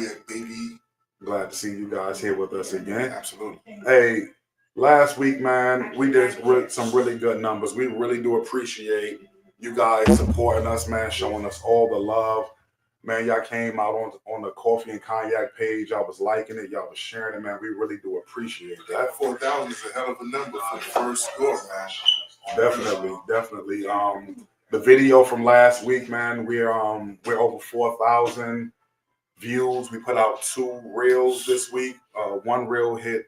Cognac, baby. Glad to see you guys here with us again. Absolutely. Hey, last week, man, we did some really good numbers. We really do appreciate you guys supporting us, man, showing us all the love. Man, y'all came out on the Coffee and Cognac page. Y'all was liking it. Y'all was sharing it, man. We really do appreciate that. 4,000 is a hell of a number for the first score, man. Definitely. The video from last week, man, we're over 4,000 views. We put out 2 reels this week. One reel hit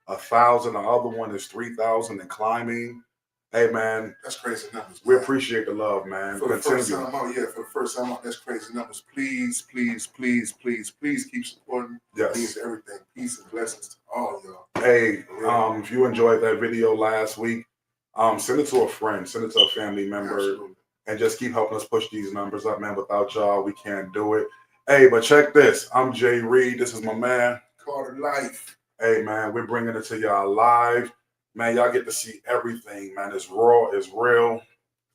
1,000. The other one is 3,000 and climbing. Hey, man, that's crazy numbers. We appreciate the love, man. For the first time out, that's crazy numbers. Please keep supporting. Yes. Means everything. Peace and blessings to all y'all. Hey, if you enjoyed that video last week, send it to a friend, send it to a family member, Absolutely. And just keep helping us push these numbers up, man. Without y'all, we can't do it. Hey, but check this. I'm Jay Reed. This is my man. Carter Life. Hey, man, we're bringing it to y'all live. Man, y'all get to see everything, man. It's raw, it's real.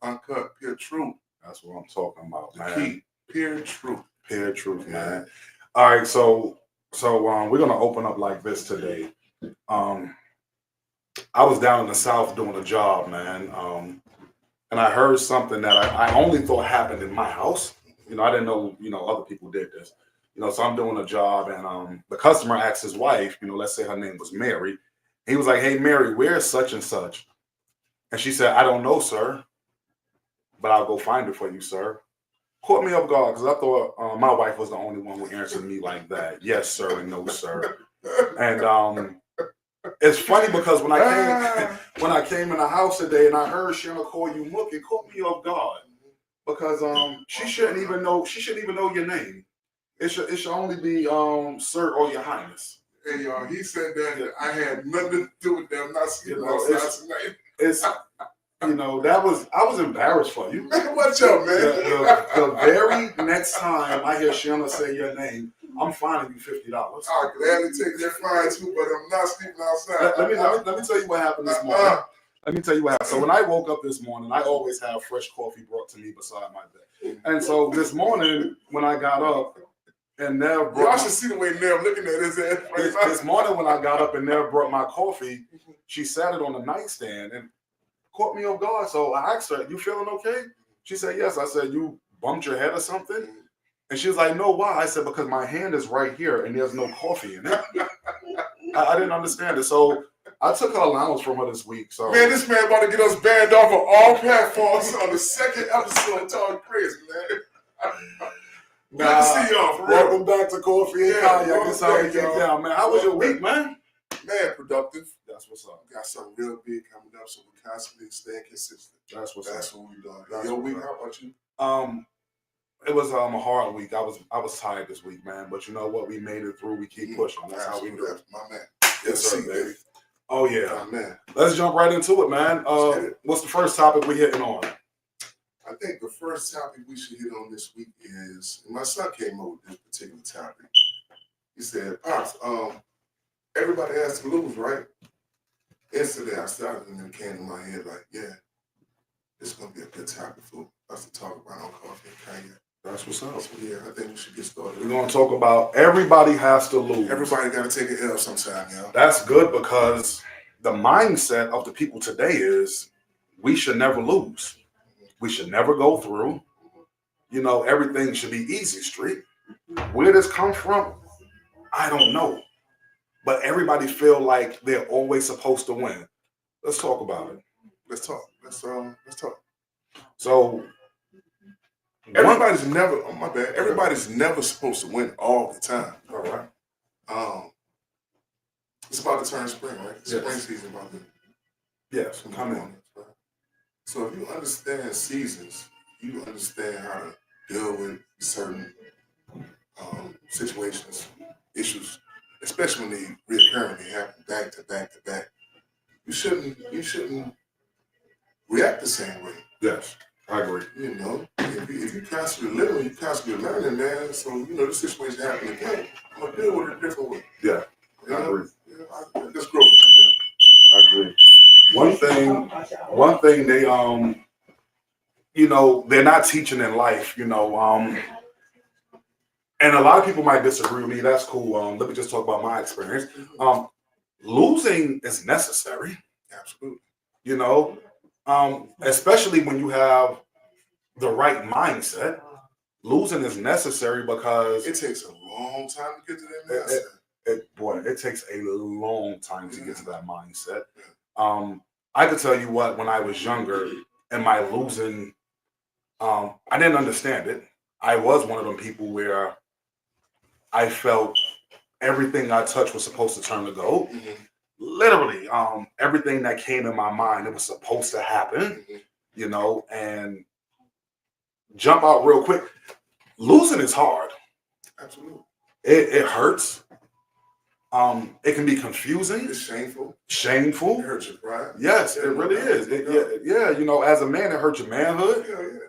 Uncut, pure truth. That's what I'm talking about, man. Key, pure truth. Pure truth, man. All right, so we're gonna open up like this today. I was down in the South doing a job, man. And I heard something that I only thought happened in my house. You know, I didn't know, other people did this. So I'm doing a job and the customer asked his wife, let's say her name was Mary. He was like, "Hey, Mary, where's such and such?" And she said, "I don't know, sir, but I'll go find it for you, sir." Caught me off guard because I thought my wife was the only one who answered me like that. Yes, sir, and no, sir. And it's funny because when I came in the house today and I heard Shanna call you Mook, it caught me off guard because she shouldn't even know your name. It should only be sir or your highness. Hey y'all, he said that I had nothing to do with them not sleeping outside tonight. It's I was embarrassed for you. Watch out, man. The very next time I hear Shanna say your name, I'm fining you $50. I'll gladly take that fine too, but I'm not sleeping outside. Let me tell you what happened this morning. Let me tell you what happened. So when I woke up this morning, I always have fresh coffee brought to me beside my bed. And so this morning when I got up, and Nev brought y'all should see the way Nev looking at his ass. This morning when I got up and Nev brought my coffee, she sat it on the nightstand and caught me off guard. So I asked her, "You feeling okay?" She said, "Yes." I said, "You bumped your head or something?" And she was like, "No, why?" I said, "Because my hand is right here and there's no coffee in it." I didn't understand it. So I took her allowance from her this week. So man, this man about to get us banned off of all platforms on the second episode. Talking crazy, man. Good to see y'all, for real. Welcome back to Coffee and Cognac. That's how we get down, man. How was your week, man? Man, productive. That's what's up. We got something real big coming up, so we constantly staying consistent. That's what's up. That's what we doing. Your week, how about you? It was a hard week. I was tired this week, man. But you know what? We made it through. We keep pushing. That's how we do it. My man. Yes, sir, baby. Oh yeah, my man. Let's jump right into it, man. What's the first topic we hitting on? I think the first topic we should hit on this week is, my son came up with this particular topic. He said, "Pops, everybody has to lose, right?" Instantly, I started and it came to my head like, yeah, this is going to be a good topic for us to talk about on Coffee and Cognac. That's what's up. So, yeah, I think we should get started. We're going to talk about everybody has to lose. Everybody got to take an L sometime, y'all. That's good because the mindset of the people today is we should never lose. We should never go through. Everything should be easy street. Where this come from, I don't know. But everybody feel like they're always supposed to win. Let's talk about it. Let's talk. Let's talk. So everybody's never, oh my bad, everybody's never supposed to win all the time. All right. It's about to turn spring, right? Yes. Spring season about to. Yes, come on. Right? So if you understand seasons, you understand how to deal with certain situations, issues, especially when they reoccurring, they happen back to back to back. You shouldn't react the same way. Yes, I agree. If you constantly living, you constantly learning, man. So this situation happen again. I'm gonna deal with it a different way. Yeah, I agree. Let's grow. I agree. One thing they they're not teaching in life, and and a lot of people might disagree with me. That's cool. Let me just talk about my experience. Losing is necessary. Absolutely. You know, especially when you have the right mindset. Losing is necessary because it takes a long time to get to that mindset. It takes a long time to get to that mindset. I could tell you what, when I was younger and my losing, I didn't understand it. I was one of them people where I felt everything I touched was supposed to turn to gold. Literally, everything that came in my mind, it was supposed to happen, you know, and jump out real quick. Losing is hard. Absolutely. It hurts. It can be confusing. It's shameful. Shameful. It hurts your pride. Yes, it really is. Yeah, you know, as a man, it hurts your manhood. Yeah.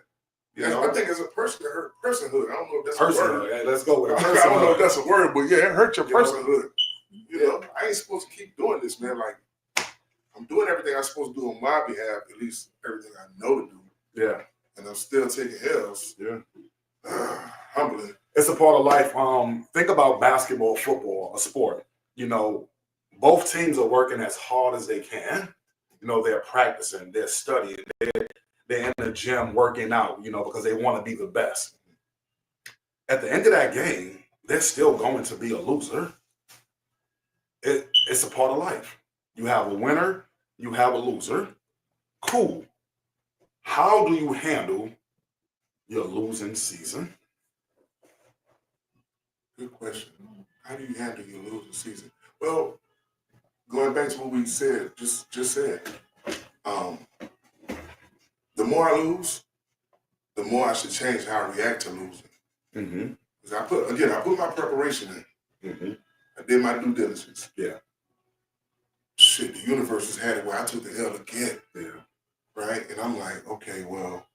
You know? I think as a person, it hurts personhood. I don't know if that's personhood. a word. Hey, let's go with it. I don't know if that's a word, but yeah, it hurts your personhood. You know, I ain't supposed to keep doing this, man. Like, I'm doing everything I'm supposed to do on my behalf, at least everything I know to do. Yeah. And I'm still taking L's. Yeah. Humbling. It's a part of life. Think about basketball, football, a sport. You know, both teams are working as hard as they can. You know, they're practicing, they're studying, they're in the gym working out, you know, because they want to be the best. At the end of that game, they're still going to be a loser. It's a part of life. You have a winner, you have a loser. Cool. How do you handle your losing season? Good question. How do you handle your losing season? Well, going back to what we said, just said, the more I lose, the more I should change how I react to losing. Because I put my preparation in. I did my due diligence. Yeah. Shit, the universe has had it where I took the L again. Yeah. Right? And I'm like, okay, well,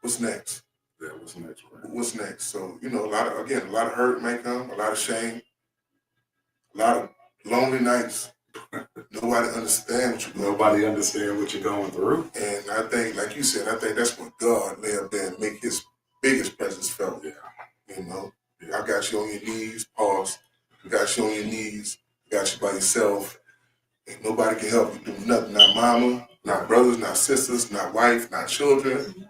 what's next? Yeah, what's next? Right? What's next? So, you know, a lot of hurt may come, a lot of shame, a lot of lonely nights. Nobody understands what you're going Nobody understands what you're going through. And I think, like you said, I think that's what God lay up there and make his biggest presence felt. Yeah. You know, I got you on your knees, pause. Got you on your knees, got you by yourself. And nobody can help you do nothing. Not mama, not brothers, not sisters, not wife, not children.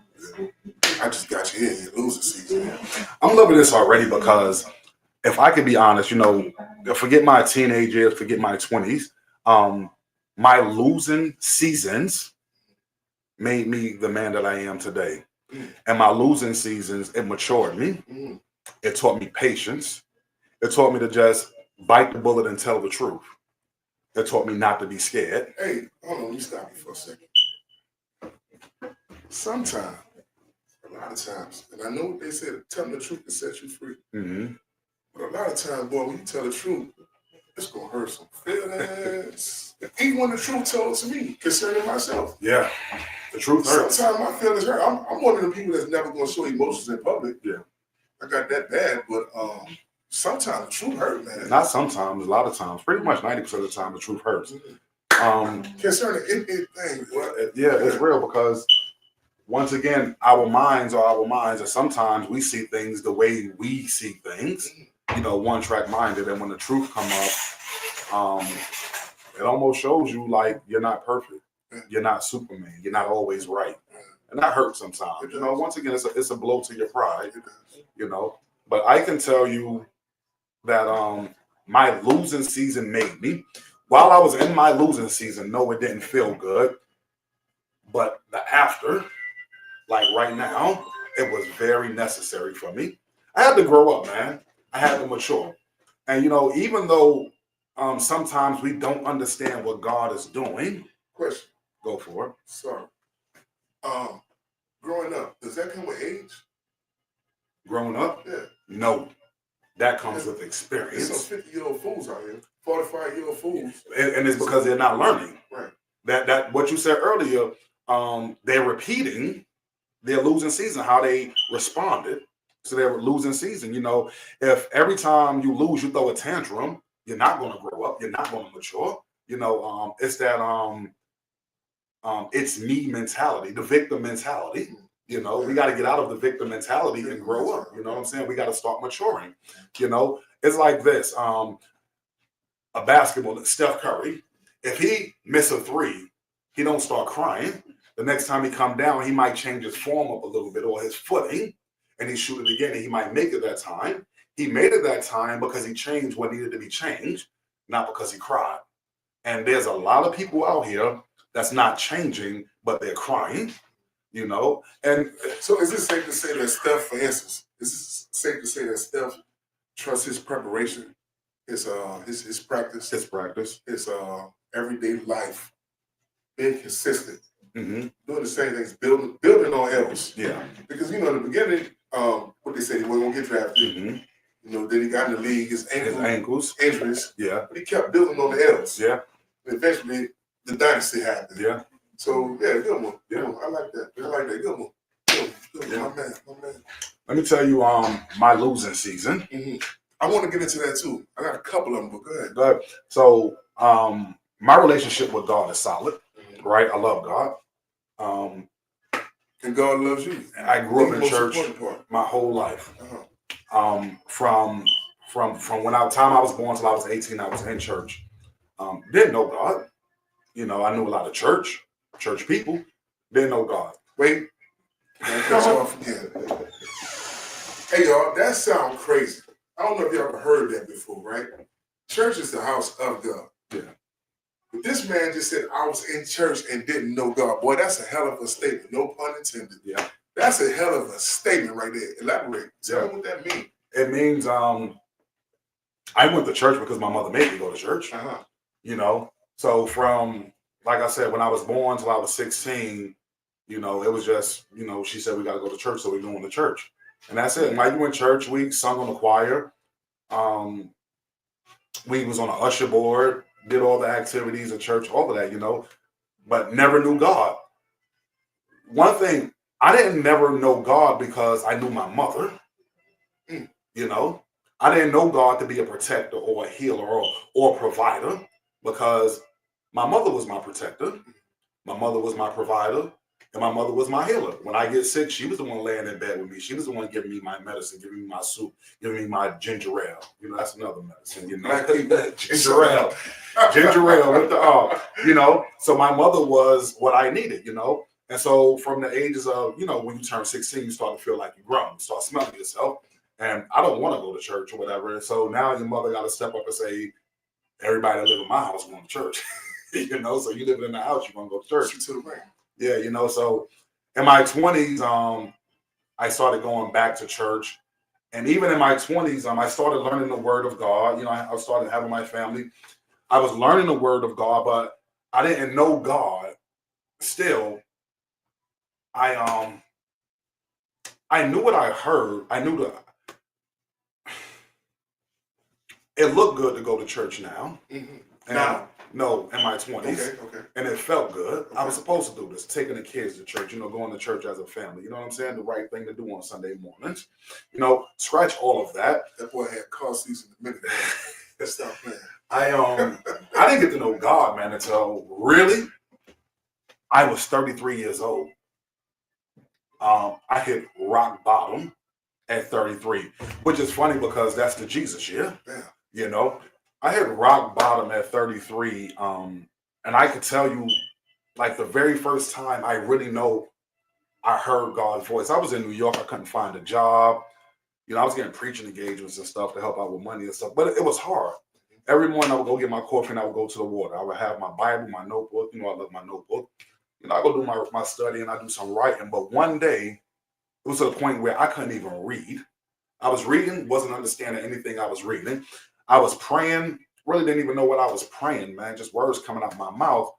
I just got you here in your losing season. I'm loving this already because if I can be honest, you know, forget my teenage years, forget my 20s. My losing seasons made me the man that I am today. And my losing seasons, it matured me. It taught me patience. It taught me to just bite the bullet and tell the truth. It taught me not to be scared. Hey, hold on, let me stop you for a second. Sometimes, a lot of times, and I know what they said, telling the truth can set you free. But a lot of times, boy, when you tell the truth, it's going to hurt some feelings. Even when the truth told to me concerning myself. Yeah, the truth hurts. Sometimes my feelings hurt. I'm one of the people that's never going to show emotions in public. Yeah. I got that bad, but sometimes the truth hurts, man. Not sometimes, a lot of times. Pretty much 90% of the time, the truth hurts. Concerning anything, yeah, it's real because once again, our minds are our minds, and sometimes we see things the way we see things. You know, one track minded, and when the truth come up, it almost shows you like you're not perfect, you're not Superman, you're not always right, and that hurts sometimes. You know, once again, it's a blow to your pride. You know, but I can tell you that my losing season made me. While I was in my losing season, no, it didn't feel good, but the after, like right now, it was very necessary for me. I had to grow up, man. I had to mature. And, you know, even though sometimes we don't understand what God is doing. Question. Go for it. Sorry. Growing up, does that come with age? Growing up? Yeah. No. That comes with experience. There's some 50-year-old fools out here, 45-year-old fools. And it's because they're not learning. Right. That what you said earlier, they're repeating their losing season, how they responded to their losing season. You know, if every time you lose, you throw a tantrum, you're not going to grow up. You're not going to mature. You know, it's that it's me mentality, the victim mentality. You know, we got to get out of the victim mentality and grow up. You know what I'm saying? We got to start maturing. You know, it's like this. A basketball, Steph Curry, if he miss a three, he don't start crying. The next time he come down, he might change his form up a little bit or his footing, and he shoot it again, and he might make it that time. He made it that time because he changed what needed to be changed, not because he cried. And there's a lot of people out here that's not changing, but they're crying, you know. And so is it safe to say that Steph, for instance, is it safe to say that Steph trusts his preparation, his practice, his everyday life, being consistent, doing the same things, building on else. Yeah. Because in the beginning, what they said, he wasn't gonna get drafted. Then he got in the league, his ankles injuries. Yeah. But he kept building on the L's. Yeah. And eventually the dynasty happened. Yeah. So good one. Yeah. I like that. Good one. Good one. Yeah. My man. Let me tell you my losing season. I want to get into that too. I got a couple of them, but go ahead. Good. So my relationship with God is solid, right? I love God. And God loves you. I grew up in church my whole life. From when time I was born till I was 18, I was in church. Didn't know God. I knew a lot of church people. Didn't know God. Wait. Cut you off again. Hey y'all, that sounds crazy. I don't know if you ever heard that before, right? Church is the house of God. Yeah. But this man just said, I was in church and didn't know God. Boy, that's a hell of a statement. No pun intended. Yeah. That's a hell of a statement right there. Elaborate. Tell me what that means. It means I went to church because my mother made me go to church. So from, like I said, when I was born till I was 16, it was just, she said, we got to go to church, so we're going to church. And that's it. And while you were in church, we sung on the choir. We was on an usher board, did all the activities at church, all of that, but never knew God. One thing, I didn't never know God because I knew my mother. I didn't know God to be a protector or a healer or a provider because my mother was my protector. My mother was my provider. And my mother was my healer. When I get sick, she was the one laying in bed with me. She was the one giving me my medicine, giving me my soup, giving me my ginger ale. That's another medicine, ginger ale. Ginger ale with the, So my mother was what I needed, And so from the ages of, when you turn 16, you start to feel like you're grown. You start smelling yourself. And I don't want to go to church or whatever. And so now your mother got to step up and say, everybody that live in my house going to church. So you living in the house, you're going to go to church. To the ring. Yeah, so in my 20s, I started going back to church. And even in my 20s, I started learning the word of God. I started having my family. I was learning the word of God, but I didn't know God. Still, I knew what I heard. I knew it looked good to go to church now. And no, in my 20s. Okay. And it felt good. Okay. I was supposed to do this, taking the kids to church, going to church as a family. You know what I'm saying? The right thing to do on Sunday mornings. Scratch all of that. That boy had car seats in the minute. That's stuff, man. I didn't get to know God, man, until really I was 33 years old. I hit rock bottom at 33, which is funny because that's the Jesus year. Yeah. I hit rock bottom at 33, and I could tell you, like the very first time I really know I heard God's voice. I was in New York. I couldn't find a job. I was getting preaching engagements and stuff to help out with money and stuff, but it was hard. Every morning I would go get my coffee and I would go to the water. I would have my Bible, my notebook. I love my notebook. I go do my study and I do some writing. But one day, it was to the point where I couldn't even read. I was reading, wasn't understanding anything I was reading. I was praying, really didn't even know what I was praying, man. Just words coming out my mouth.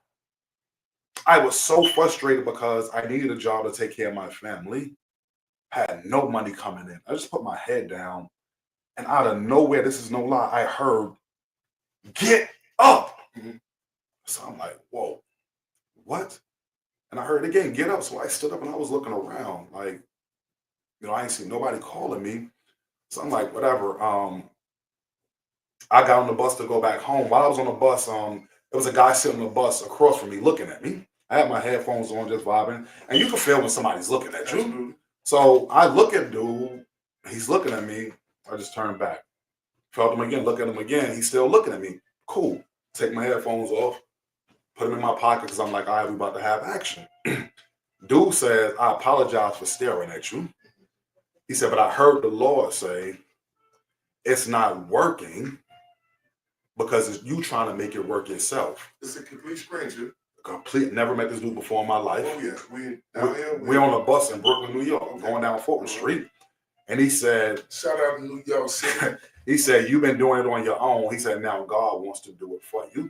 I was so frustrated because I needed a job to take care of my family. Had no money coming in. I just put my head down. And out of nowhere, this is no lie, I heard, get up. So I'm like, whoa, what? And I heard it again, get up. So I stood up and I was looking around. Like, I ain't seen nobody calling me. So I'm like, whatever. I got on the bus to go back home. While I was on the bus, there was a guy sitting on the bus across from me looking at me. I have my headphones on, just vibing, and you can feel when somebody's looking at you. Absolutely. So I look at dude, he's looking at me. I just turn back. Felt him again, look at him again. He's still looking at me. Cool. Take my headphones off, put them in my pocket because I'm like, all right, we about to have action. Dude says, I apologize for staring at you. He said, but I heard the Lord say, it's not working because it's you trying to make it work yourself. It's a complete stranger. Never met this dude before in my life. Oh, yeah. We're on a bus in Brooklyn, New York, going down Fulton Street. And he said, shout out to New York City. He said, you've been doing it on your own. He said, now God wants to do it for you.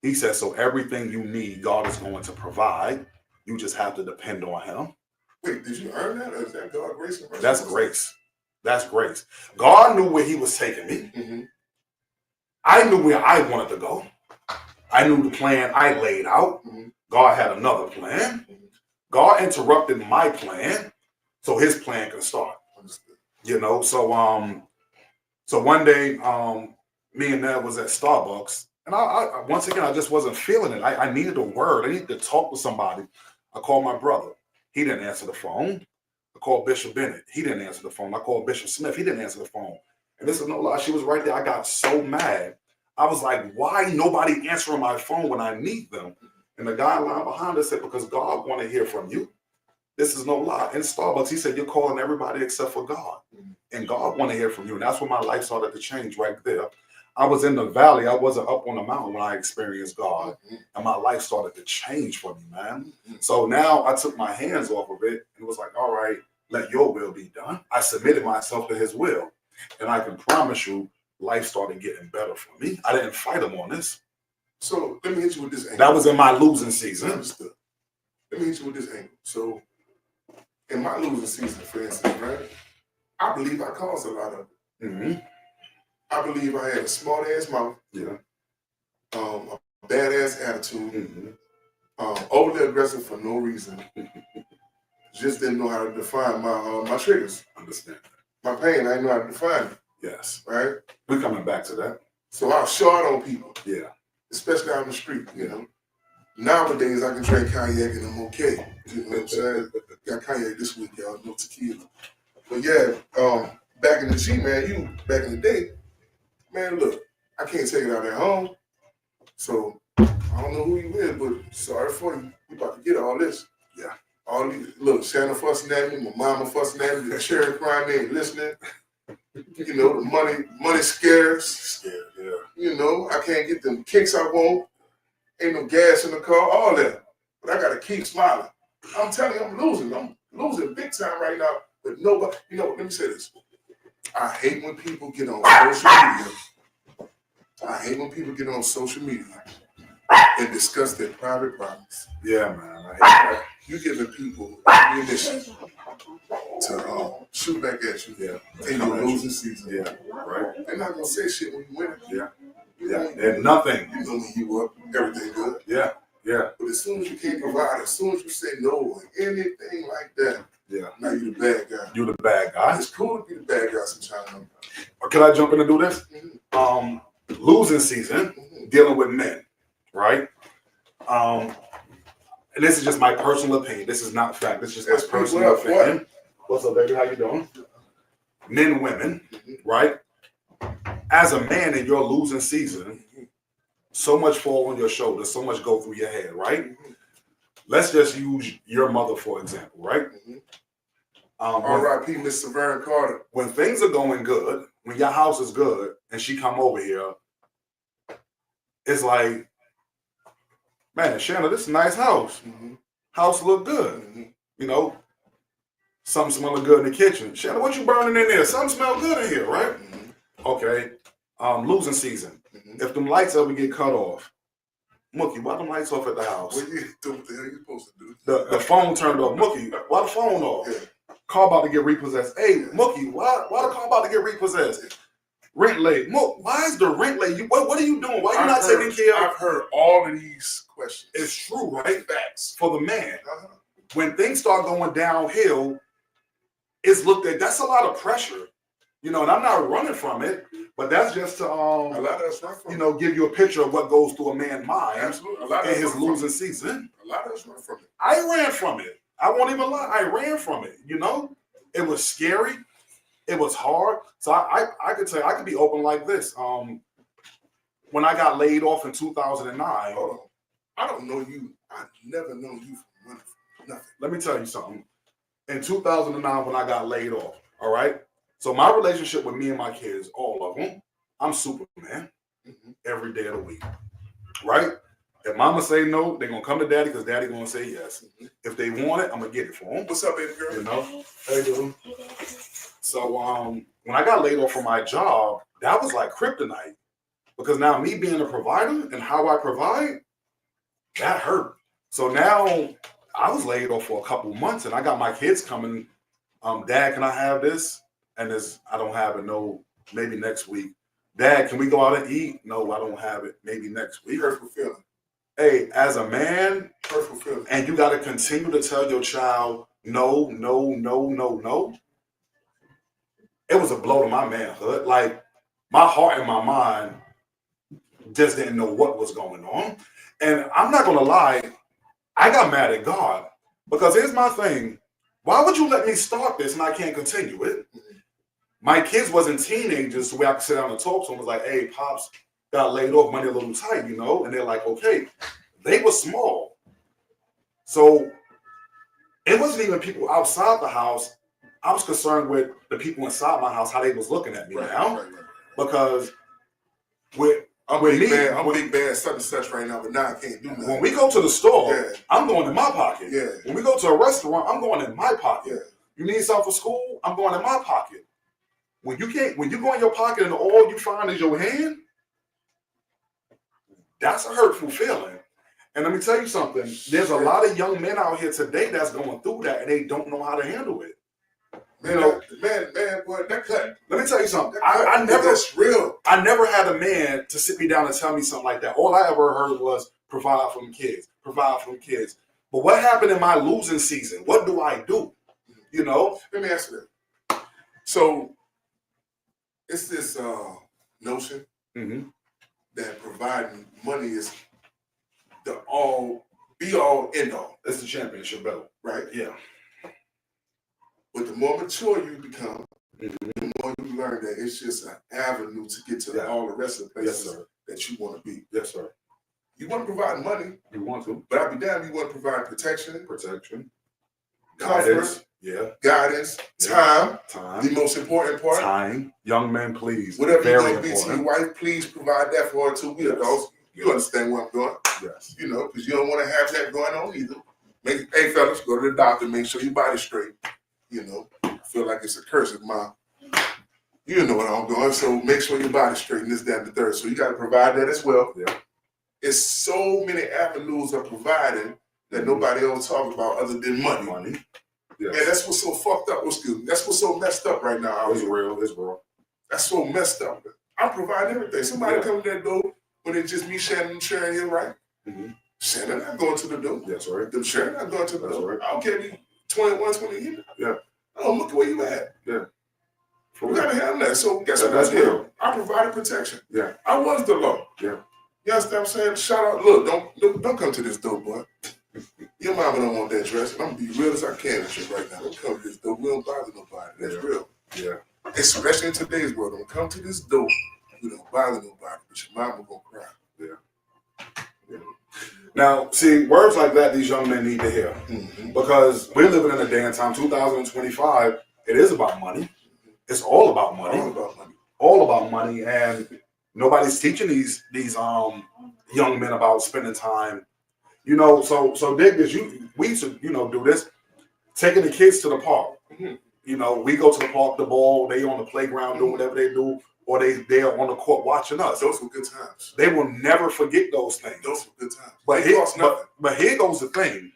He said, so everything you need, God is going to provide. You just have to depend on him. Wait, did you earn that? Or is that God grace? That's grace. That's grace. God knew where he was taking me. Mm-hmm. I knew where I wanted to go. I knew the plan I laid out. Mm-hmm. God had another plan. Mm-hmm. God interrupted my plan so his plan can start. Understood. You know, so one day, me and Ned was at Starbucks, and I once again, I just wasn't feeling it. I needed a word. I needed to talk to somebody. I called my brother. He didn't answer the phone. I called Bishop Bennett. He didn't answer the phone. I called Bishop Smith. He didn't answer the phone. And this is no lie. She was right there. I got so mad. I was like, why nobody answering my phone when I need them? And the guy lying behind us said, because God want to hear from you. This is no lie. In Starbucks, he said, you're calling everybody except for God. And God want to hear from you. And that's when my life started to change right there. I was in the valley. I wasn't up on the mountain when I experienced God. And my life started to change for me, man. So now I took my hands off of it and was like, all right, let your will be done. I submitted myself to his will. And I can promise you, life started getting better for me. I didn't fight him on this. So let me hit you with this angle. That was in my losing season. Understood. Let me hit you with this angle. So in my losing season, for instance, right, I believe I caused a lot of it. Mm-hmm. I believe I had a smart ass mouth, Yeah. A badass attitude, Mm-hmm. overly aggressive for no reason. Just didn't know how to define my triggers. Understand. My pain, I didn't know how to define it. Yes. Right? We're coming back to that. So I was short on people. Yeah. Especially out in the street, you know. Nowadays, I can drink cognac and I'm okay. You know what I'm saying? Got cognac this week, y'all. No tequila. But yeah, back in the G, man, back in the day, man, look, I can't take it out at home. So I don't know who you with, but sorry for you. You about to get all this. Yeah. All these, look, Shannon fussing at me, my mama fussing at me, the cherry crying, they ain't listening. You know, the money scarce. Scared, yeah. You know, I can't get them kicks I want. Ain't no gas in the car, all that. But I gotta keep smiling. I'm telling you, I'm losing big time right now. But nobody, you know, let me say this. I hate when people get on social media. And discuss their private problems. Yeah, man. I hate that. You're giving people ammunition to shoot back at you. Yeah. In your losing season. Yeah. Right. They're not gonna say shit when you win. Yeah. You Yeah. know, And nothing. You know when you up, everything good. Yeah. Yeah. But as soon as you can't provide, as soon as you say no or anything like that, Yeah. now you're the bad guy. You're the bad guy. It's cool to be the bad guy sometimes. Can I jump in and do this? Mm-hmm. Losing season, dealing with men, right? And this is just my personal opinion. This is not fact. This is just my personal opinion. What's up, baby? How you doing? Men, women, right? As a man in your losing season, so much fall on your shoulders, so much go through your head, right? Let's just use your mother for example, right? R.I.P. Miss Saverne Carter. When things are going good, when your house is good, and she come over here, it's like, man, Shanna, this is a nice house. House look good. You know, something smelling good in the kitchen. Shanna, what you burning in there? Something smell good in here, right? Okay. Losing season. If them lights ever get cut off, Mookie, why them lights off at the house? What you do? What the hell you supposed to do? The phone turned off. Mookie, why the phone off? Yeah. Car about to get repossessed. Hey, Mookie, why the car about to get repossessed? Rent late. Mook, why is the rent late? What are you doing? Why are you not taking care of? I've heard all of these questions. It's true, right? Facts. For the man. When things start going downhill, it's looked at, that's a lot of pressure. You know, and I'm not running from it, but that's just to A lot of us run from you know, give you a picture of what goes through a man's mind absolutely. A lot of in us his run from losing it. season. A lot of us run from it. I ran from it. I won't even lie. I ran from it. You know, it was scary. It was hard. So I could tell you, I could be open like this. When I got laid off in 2009, Hold on. I don't know you. I've never known you from running from nothing. let me tell you something. In 2009, when I got laid off, all right. So my relationship with me and my kids, all of them, I'm Superman every day of the week, right? If mama say no, they're gonna come to daddy because daddy gonna say yes. If they want it, I'm gonna get it for them. What's up, baby girl? You know, hey, dude. So when I got laid off from my job, that was like kryptonite because now me being a provider and how I provide, that hurt. So now I was laid off for a couple months and I got my kids coming. Dad, can I have this? And this, I don't have it. No, maybe next week. Dad, can we go out and eat? No, I don't have it. Maybe next week. Hurtful feeling. Hey, as a man, Hurtful feeling. and you got to continue to tell your child no, no, no, no, no. It was a blow to my manhood. Like my heart and my mind just didn't know what was going on. And I'm not gonna lie, I got mad at God because here's my thing. Why would you let me start this and I can't continue it? My kids wasn't teenagers, so where I could sit down and talk to them. Was like, hey, pops got laid off, money a little tight, you know? And they're like, okay. They were small. So it wasn't even people outside the house. I was concerned with the people inside my house, how they was looking at me now. Right. Because with I'm with big me, bad. I'm big bad such and such right now, but now I can't do nothing. when we go to the store, Yeah. I'm going in my pocket. Yeah. When we go to a restaurant, I'm going in my pocket. Yeah. You need something for school, I'm going in my pocket. When you go in your pocket and all you find is your hand, that's a hurtful feeling. And let me tell you something, there's a lot of young men out here today that's going through that and they don't know how to handle it. Man, boy, that cut. Let me tell you something. That's real. I never had a man to sit me down and tell me something like that. All I ever heard was provide for them kids, provide for them kids. But what happened in my losing season? What do I do? You know? Let me ask you that. So it's this notion that providing money is the be all end all. It's the championship belt. Right? Yeah. But the more mature you become, the more you learn that it's just an avenue to get to all the rest of the places that you want to be. Yes, sir. You want to provide money. You want to. But I'll be damned, you want to provide protection. Guidance. Comfort. Guidance. Time. The most important part. Time. Young men, please. Whatever Very you're going to be to your wife, please provide that for her too. We adults. You understand where I'm going. Yes. You know, because you don't want to have that going on either. Hey, fellas, go to the doctor. Make sure your body's straight. You know, I feel like it's a curse of mine. You know what I'm doing. So make sure your body's straight and this, that, and the third. So you got to provide that as well. Yeah. It's so many avenues of providing that nobody else talks about other than money. Yes. Man, that's what's so fucked up. That's what's so messed up right now. It's real. It's real. That's so messed up. I'm providing everything. Somebody come to that door when it's just me, Shannon, and Sharon here, right? Shannon not going to the door. That's right. Them Sharon not going to the door. Right. I don't care if you 21, 20 years. Yeah. Oh, look at where you at. Yeah. We gotta handle that. So guess what That's I did? real. I provided protection. Yeah. I was the law. Yeah. You understand what I'm saying? Shout out. Look, don't come to this door, boy. Your mama don't want that dress. I'm gonna be real as I can and shit right now. Don't come to this door. We don't bother nobody. That's real. Yeah. Especially in today's world. Don't come to this door. We don't bother nobody. But your mama gonna cry. Yeah. Now, see, words like that these young men need to hear. Because we're living in a day and time, 2025, it is about money. It's all about money. All about money. All about money. And nobody's teaching these young men about spending time. You know, so dig this. We used to, do this, taking the kids to the park. You know, we go to the park, the ball, they on the playground doing whatever they do, or they're on the court watching us. Those were good times. They will never forget those things. Those were good times. But here goes the thing.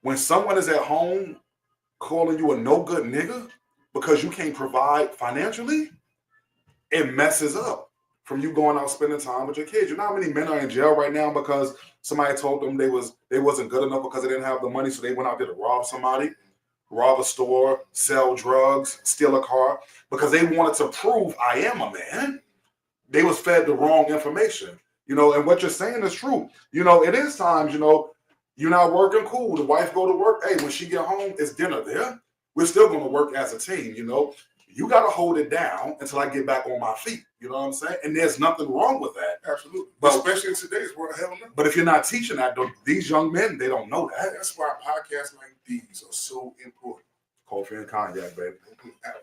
When someone is at home calling you a no good nigga because you can't provide financially, it messes up from you going out spending time with your kids. You know how many men are in jail right now because somebody told them they wasn't good enough because they didn't have the money, so they went out there to rob somebody? rob a store, sell drugs, steal a car, because they wanted to prove I am a man. They was fed the wrong information, and what you're saying is true. It is times, you're not working, cool. The wife go to work. Hey, when she get home, it's dinner there. We're still going to work as a team, You got to hold it down until I get back on my feet. You know what I'm saying? And there's nothing wrong with that. Absolutely. But especially in today's world, hell no. But if you're not teaching that, these young men, they don't know that. That's why podcasts like these are so important. Coffee and cognac, baby.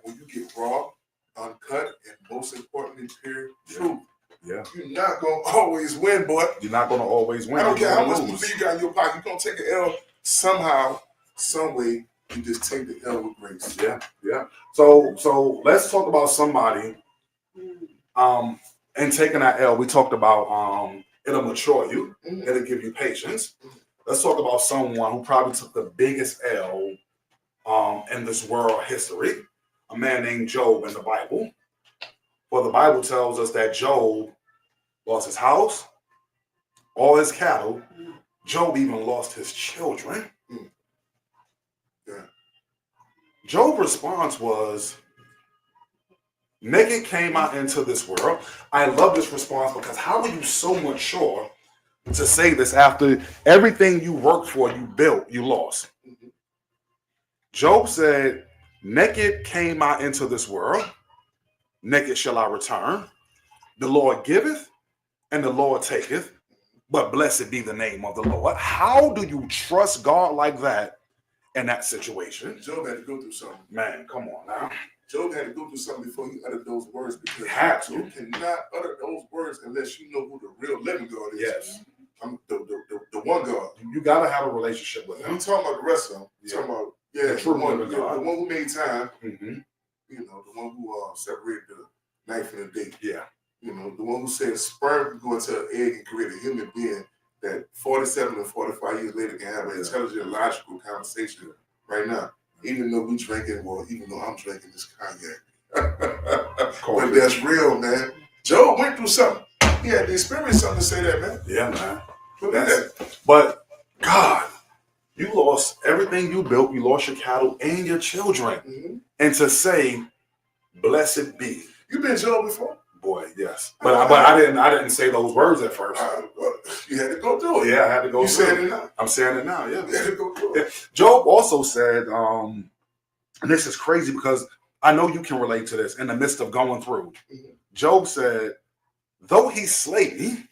When you get raw, uncut, and most importantly, pure truth. Yeah. You're not going to always win, boy. You're not going to always win. I don't care how much money you got in your pocket. You're going to take an L somehow, some way. You just take the L with grace. Yeah. So let's talk about somebody. And taking that L, we talked about it'll mature you. It'll give you patience. Let's talk about someone who probably took the biggest L in this world history. A man named Job in the Bible. Well, the Bible tells us that Job lost his house, all his cattle. Job even lost his children. Yeah. Job's response was, naked came out into this world. I love this response because how are you so mature to say this after everything you worked for, you built, you lost? Job said, naked came I into this world. Naked shall I return. The Lord giveth and the Lord taketh, but blessed be the name of the Lord. How do you trust God like that in that situation? Job had to go through something. Man, come on now. Job had to go through something before he uttered those words, because You cannot utter those words unless you know who the real living God is. Yes. I'm the one God. You got to have a relationship with him. I'm talking about the rest of them. Talking about the true one, living God. The one who made time. Mm-hmm. The one who separated the knife and the day. Yeah. The one who said sperm can go into an egg and create a human being that 47 and 45 years later can have an intelligent, logical conversation right now. Even though we drinking, even though I'm drinking this cognac. But that's real, man. Job went through something. He had to experience something to say that, man. Yeah, man. But God, you lost everything you built. You lost your cattle and your children. Mm-hmm. And to say, blessed be. You been Job before? Boy, yes. But I didn't say those words at first. You had to go through it. Yeah, I had to go through it. You saying it now? I'm saying it now, yeah. You had to go through it. Job also said, and this is crazy because I know you can relate to this in the midst of going through. Mm-hmm. Job said, though he slay me,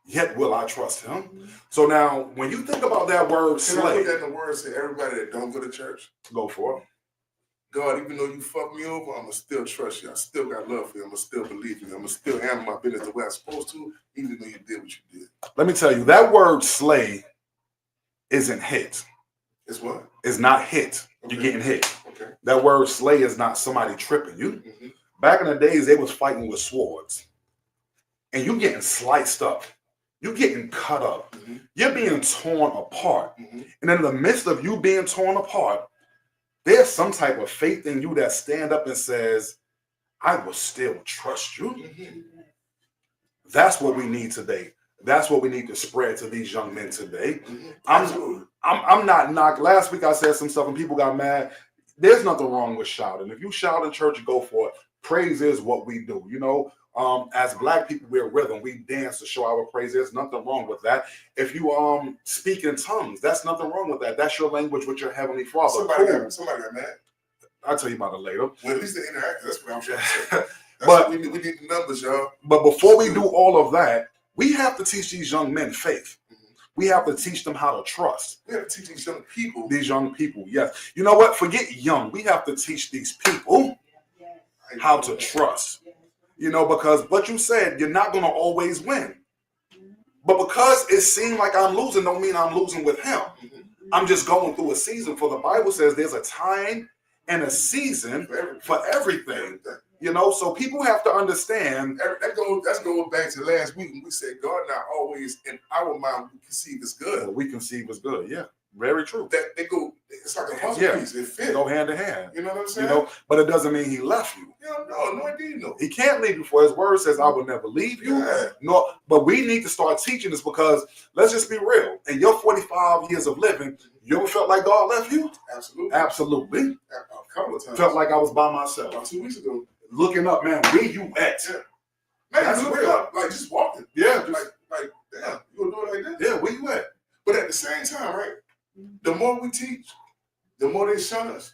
yet will I trust him. Mm-hmm. So now, when you think about that word slay. Can I put that in the words to everybody that don't go to church? Go for it. God, even though you fucked me over, I'm going to still trust you. I still got love for you. I'm going to still believe you. I'm going to still handle my business the way I'm supposed to, even though you did what you did. Let me tell you, that word slay isn't hit. It's what? It's not hit. Okay. You're getting hit. Okay. That word slay is not somebody tripping you. Mm-hmm. Back in the days, they was fighting with swords. And you getting sliced up. You're getting cut up. Mm-hmm. You're being torn apart. Mm-hmm. And in the midst of you being torn apart, there's some type of faith in you that stand up and says, I will still trust you. Mm-hmm. That's what we need today. That's what we need to spread to these young men today. Mm-hmm. I'm not knocked. Last week I said some stuff and people got mad. There's nothing wrong with shouting. If you shout in church, go for it. Praise is what we do. As Black people, we're rhythm. We dance to show our praise. There's nothing wrong with that. If you speak in tongues, that's nothing wrong with that. That's your language with your heavenly Father. Somebody got mad. I'll tell you about it later. Well, at least they interact. That's what I'm trying to say. But we need the numbers, y'all. But before we do all of that, we have to teach these young men faith. Mm-hmm. We have to teach them how to trust. We have to teach these young people. These young people, yes. You know what? Forget young. We have to teach these people how to trust. Because what you said, you're not going to always win. But because it seemed like I'm losing, don't mean I'm losing with him. I'm just going through a season. For the Bible says there's a time and a season for everything. So people have to understand. That's going back to last week when we said God not always in our mind we conceive as good. Well, we conceive as good, yeah. Very true. That they go, it's like a puzzle Yeah. piece. It They fit. go hand in hand. You know what I'm You saying? know, but it doesn't mean he left you. Yeah, no, indeed, no. He can't leave you, for his word says, I will never leave you. Yeah. No, but we need to start teaching this, because let's just be real. In your 45 years of living, you ever felt like God left you? Absolutely. Absolutely. A couple of times. Felt like I was by myself. About 2 weeks ago. Looking up, man, where you at? Yeah. Man, That's looking real. up, like just walking. Yeah. Like, damn, you gonna do it like that? Yeah, where you at? But at the same time, right, the more we teach, the more they shun us.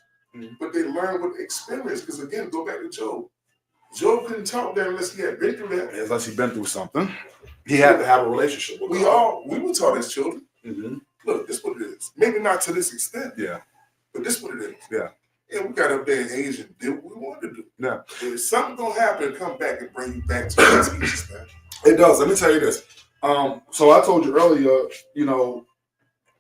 But they learn with experience. Because again, go back to Job. Job couldn't talk there unless he had been through that. Unless he'd been through something. He had to have a relationship with God. We were taught as children. Mm-hmm. Look, this is what it is. Maybe not to this extent. Yeah. But this is what it is. Yeah. Yeah, we got up there in age and did what we wanted to do. Yeah. And if something gonna happen, come back and bring you back to the teachers, man. It does. Let me tell you this. So I told you earlier, you know,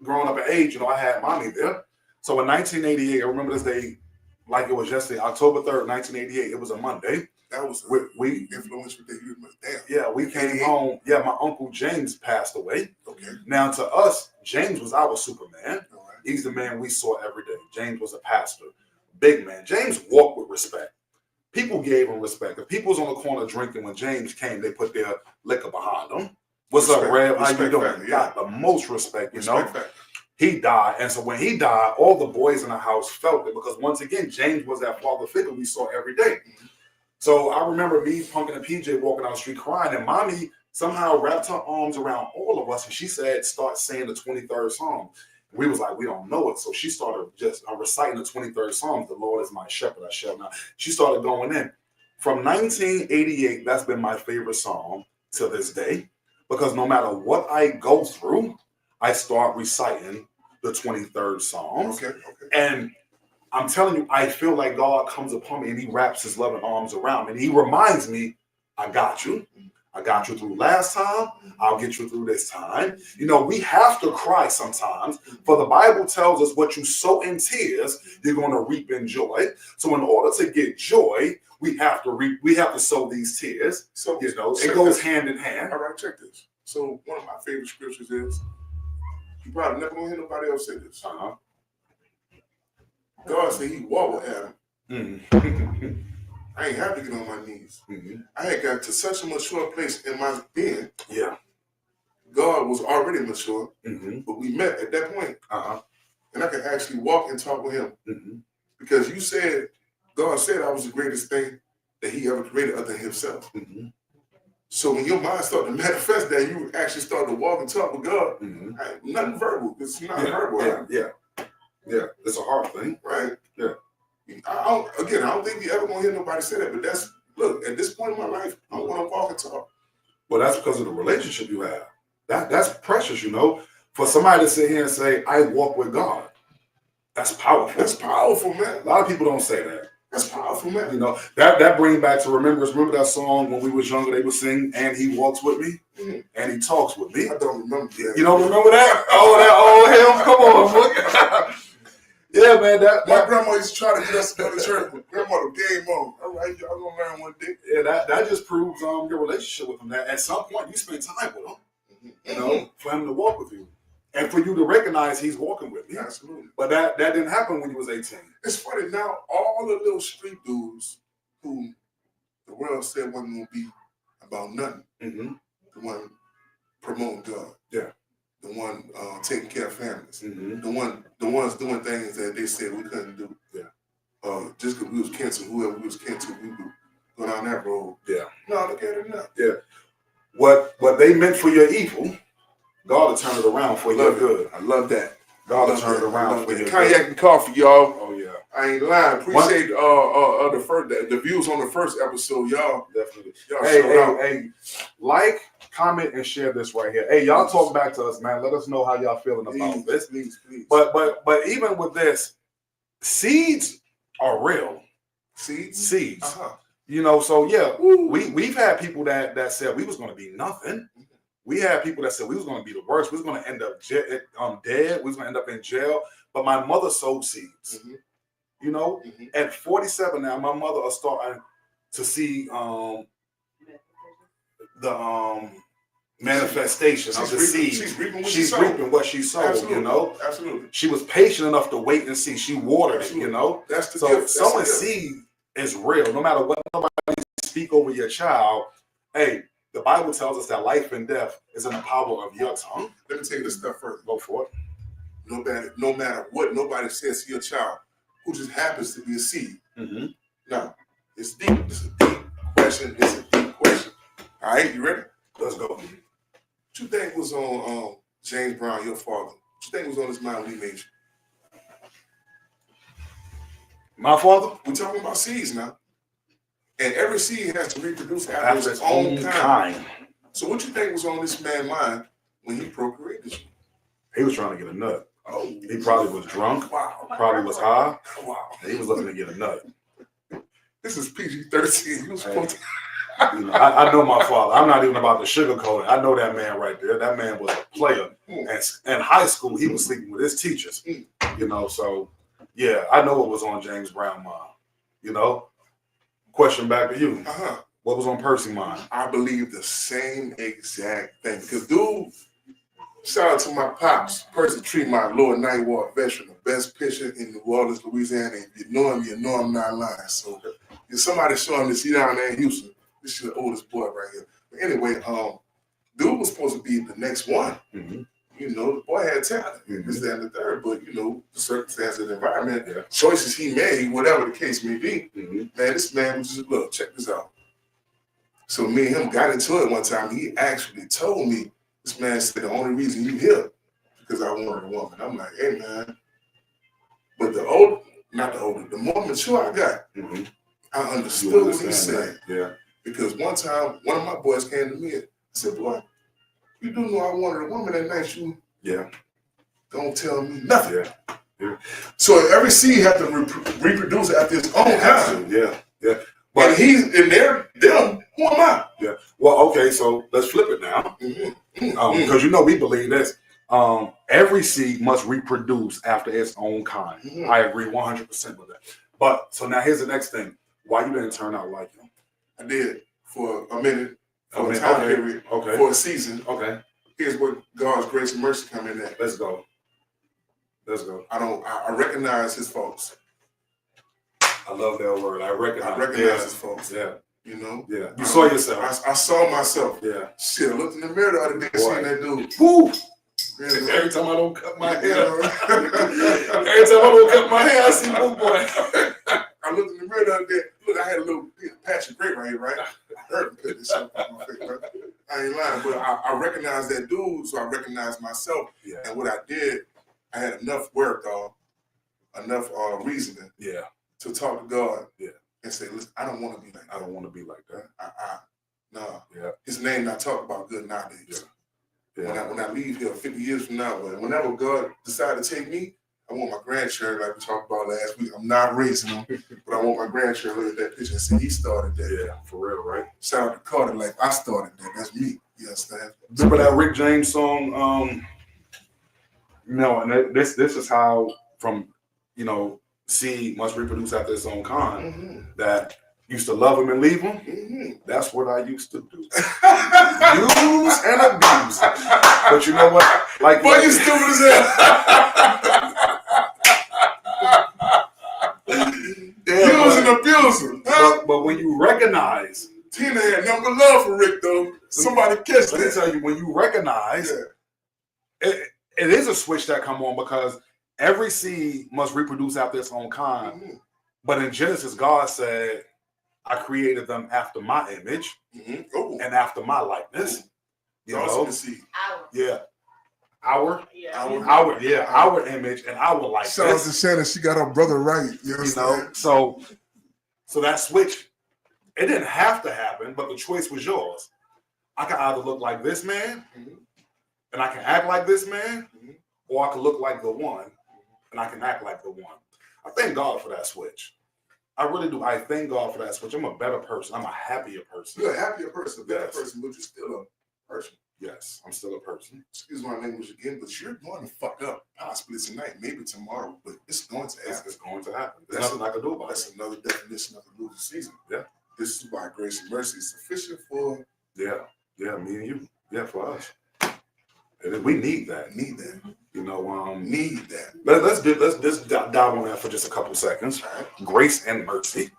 growing up at age, you know, I had mommy there. So in 1988, I remember this day like it was yesterday, October 3rd, 1988. It was a Monday. That was we influential day. Damn. Yeah, we came home. Yeah, my uncle James passed away. Okay. Now to us, James was our Superman. All right. He's the man we saw every day. James was a pastor, big man. James walked with respect. People gave him respect. If people was on the corner drinking when James came, they put their liquor behind him. What's up, Rev? How you doing? Factor, Got the most respect, you know. Factor. He died, and so when he died, all the boys in the house felt it, because once again, James was that father figure we saw every day. Mm-hmm. So I remember me, Punkin and PJ, walking down the street crying, and mommy somehow wrapped her arms around all of us, and she said, start saying the 23rd Psalm. We was like, we don't know it. So she started just reciting the 23rd Psalm. The Lord is my shepherd, I shall not. She started going in. From 1988, that's been my favorite song to this day, because no matter what I go through, I start reciting the 23rd Psalm. Okay. And I'm telling you, I feel like God comes upon me and he wraps his loving arms around me. And he reminds me, I got you. I got you through last time. I'll get you through this time. You know, we have to cry sometimes, for the Bible tells us what you sow in tears, you're going to reap in joy. So in order to get joy, we have to sow these tears. So you know, it goes hand in hand. All right, check this. So one of my favorite scriptures is, you probably never gonna hear nobody else say this. God said he walked with Adam. I ain't have to get on my knees. I had got to such a mature place in my being. Yeah. God was already mature, but we met at that point. And I could actually walk and talk with him. Because God said I was the greatest thing that he ever created other than himself. So when your mind started to manifest that, you actually start to walk and talk with God. Nothing verbal. It's not verbal. Yeah. It's a hard thing. Right? Yeah. I don't think you ever gonna hear nobody say that, but look, at this point in my life, I want to walk and talk. Well, that's because of the relationship you have. That's precious, you know. For somebody to sit here and say, I walk with God, that's powerful. That's powerful, man. A lot of people don't say that. That's powerful, man. You know, that brings back to remember that song when we was younger, they would sing, and he walks with me, and he talks with me. I don't remember that. You don't remember that? Oh, that old hymn. Come on, look. Yeah, man. My grandma used to try to get us to go to church. Grandma, game on. All right, y'all gonna learn one day. Yeah, that just proves your relationship with him. That at some point you spend time with him, you know, for him to walk with you, and for you to recognize he's walking with you. Absolutely. But that didn't happen when you was 18. It's funny now. All the little street dudes who the world said wasn't gonna be about nothing. The one promoting God. Yeah. The one taking care of families. The ones doing things that they said we couldn't do. Yeah. Just because we was kin to whoever we was kin to, we would go down that road. Yeah. No, look at it now. Yeah. What they meant for your evil, God will turn it around for your good. I love that. God will turn it around for your good. Cognac and coffee, y'all. Oh yeah. I ain't lying. Appreciate the views on the first episode, y'all. Definitely. Y'all hey, like, comment, and share this right here. Hey, y'all talk back to us, man. Let us know how y'all feeling about this. Please. But even with this, seeds are real. Seeds. You know, so yeah, we've had people that said we was gonna be nothing. We had people that said we was gonna be the worst. We was gonna end up dead. We was gonna end up in jail. But my mother sowed seeds. You know, at 47 now, my mother is starting to see manifestation of the seed. She's reaping what she sowed. Absolutely. You know, absolutely. she was patient enough to wait and see. She watered it. You know, That's the so gift. sowing seed is real. No matter what nobody speak over your child. Hey, the Bible tells us that life and death is in the power of your tongue. Let me take it a step further. Go for it. No matter what nobody says to your child, who just happens to be a seed. Mm-hmm. Now, it's deep. It's a deep question. It's a deep question. All right, you ready? Let's go. What you think was on James Brown, your father? What you think was on his mind when he made you? My father? We're talking about seeds now. And every seed has to reproduce after its own kind. So what you think was on this man's mind when he procreated you? He was trying to get a nut. Oh, he probably was drunk. Wow. Probably was high. Wow. He was looking to get a nut. This is PG-13. You was supposed to... You know, I know my father. I'm not even about to sugarcoat it. I know that man right there. That man was a player. And in high school, he was sleeping with his teachers. You know, so yeah, I know what was on James Brown's mind. You know, question back to you. What was on Percy's mind? I believe the same exact thing. Because, dude, shout out to my pops. Percy Tree, my Lord Night Walk veteran, the best pitcher in New Orleans, Louisiana. If you know I'm not lying. So if somebody show him this, he down there in Houston. This is the oldest boy right here. But anyway, dude was supposed to be the next one. Mm-hmm. You know, the boy had talent. This, that, and the third. But, you know, the circumstances of the environment, choices he made, whatever the case may be, man, this man was just, look, check this out. So me and him got into it one time. He actually told me, this man said, the only reason you here because I wanted a woman. I'm like, hey, man. But the more mature I got, I understood what he said. Yeah. Because one time, one of my boys came to me and said, boy, you do know I wanted a woman that night. You don't tell me nothing. Yeah. So every seed has to reproduce after its own kind. Yeah. But and they're them. Who am I? Yeah. Well, okay, so let's flip it now. Because you know we believe this. Every seed must reproduce after its own kind. I agree 100% with that. But so now here's the next thing. Why you didn't turn out like him? I did for a minute, for a time period, for a season. Okay. Here's where God's grace and mercy come in at. Let's go. I recognize his faults. I love that word. I recognize his faults. Yeah. You know? Yeah. You saw yourself. I saw myself. Yeah. Shit, I looked in the mirror the other day and seen that dude. Woo! Yeah, every time I don't cut my hair. I see Boo Boy. I looked in the mirror the other day. Look, I had a little patch of gray right here, right? I heard him put this up on my face, right? I ain't lying, but I recognized that dude, so I recognized myself. Yeah. And what I did, I had enough work, enough reasoning to talk to God and say, listen, I don't want to be like that. I don't want to be like that. No. Yeah. His name not talked about good nowadays. Yeah. When I leave here 50 years from now, whenever God decide to take me, I want my grandchildren, like we talked about last week. I'm not raising them, but I want my grandchildren to look at that picture and say, he started that. Yeah, for real, right? Shout out to Carter, like I started that. That's me. You understand? Remember that Rick James song? And this is how from, seed must reproduce after its own kind. That used to love him and leave him. That's what I used to do. Use and abuse. But you know what? Like, boy, you stupid as hell. Use and abuse him. But when you recognize, Tina had number love for Rick though. Somebody catch that. Let me tell you, when you recognize, it is a switch that come on because every seed must reproduce after its own kind. But in Genesis, God said, I created them after my image and after my likeness. You know? Our image and our likeness. Shout out to Shannon, she got her brother right. You know? So that switch, it didn't have to happen, but the choice was yours. I can either look like this man, and I can act like this man, or I can look like the one, and I can act like the one. I thank God for that switch. I really do. I thank God for that switch. I'm a better person. I'm a happier person. You're a happier person, a better person, but you're still a person. Yes, I'm still a person. Excuse my language again, but you're going to fuck up possibly tonight, maybe tomorrow, but it's going to happen. It's going to happen. There's nothing I can do about it. That's another definition of the losing season. Yeah. This is why grace and mercy is sufficient for... Yeah, me and you. Yeah, for us. And we need that. Need that. You know, Need that. let's just dive on that for just a couple seconds. Grace and mercy.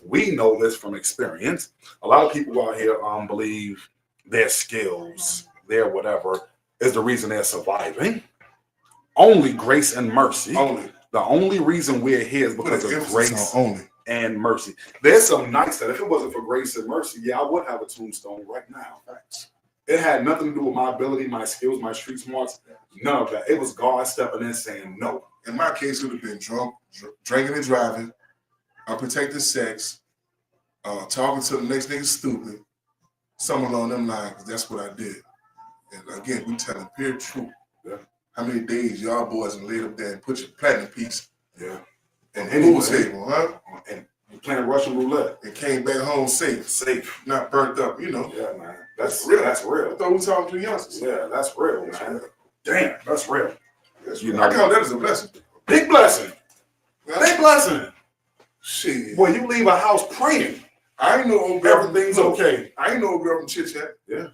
We know this from experience. A lot of people out here believe their skills, their whatever, is the reason they're surviving. Only grace and mercy. Only. The only reason we're here is because of grace and mercy. There's some nights that if it wasn't for grace and mercy, yeah, I would have a tombstone right now. It had nothing to do with my ability, my skills, my street smarts, none of that. It was God stepping in saying no. In my case, it would have been drunk, drinking and driving, unprotected sex, talking to the next nigga stupid, something along them lines, 'cause that's what I did. And again, we telling pure truth. Yeah. How many days y'all boys and laid up there and put your platinum piece and pool table, huh? And playing Russian roulette. And came back home safe, not burnt up, you know. Yeah, man. That's real. That's real. I thought we were talking to the youngsters. Yeah, that's real, man. Damn, that's real. That's real. I count that as a blessing. Big blessing. Big blessing. Shit. Boy, you leave a house praying. I ain't no old girl. Everything's okay. I ain't no old girl from Chit Chat. Yeah.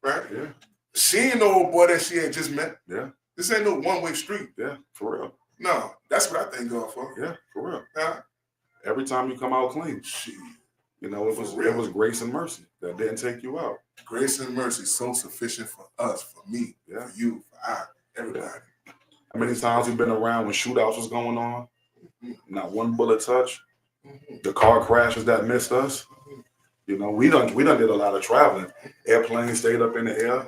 Right? Yeah. She ain't no old boy that she ain't just met. Yeah. This ain't no one-way street. Yeah, for real. No, that's what I thank God for. Yeah, for real. Huh? Every time you come out clean. Shit. You know, it was grace and mercy that didn't take you out. Grace and mercy so sufficient for us, for me, for you, for everybody. How many times we've been around when shootouts was going on? Not one bullet touch. The car crashes that missed us. You know, we done did a lot of traveling. Airplanes stayed up in the air.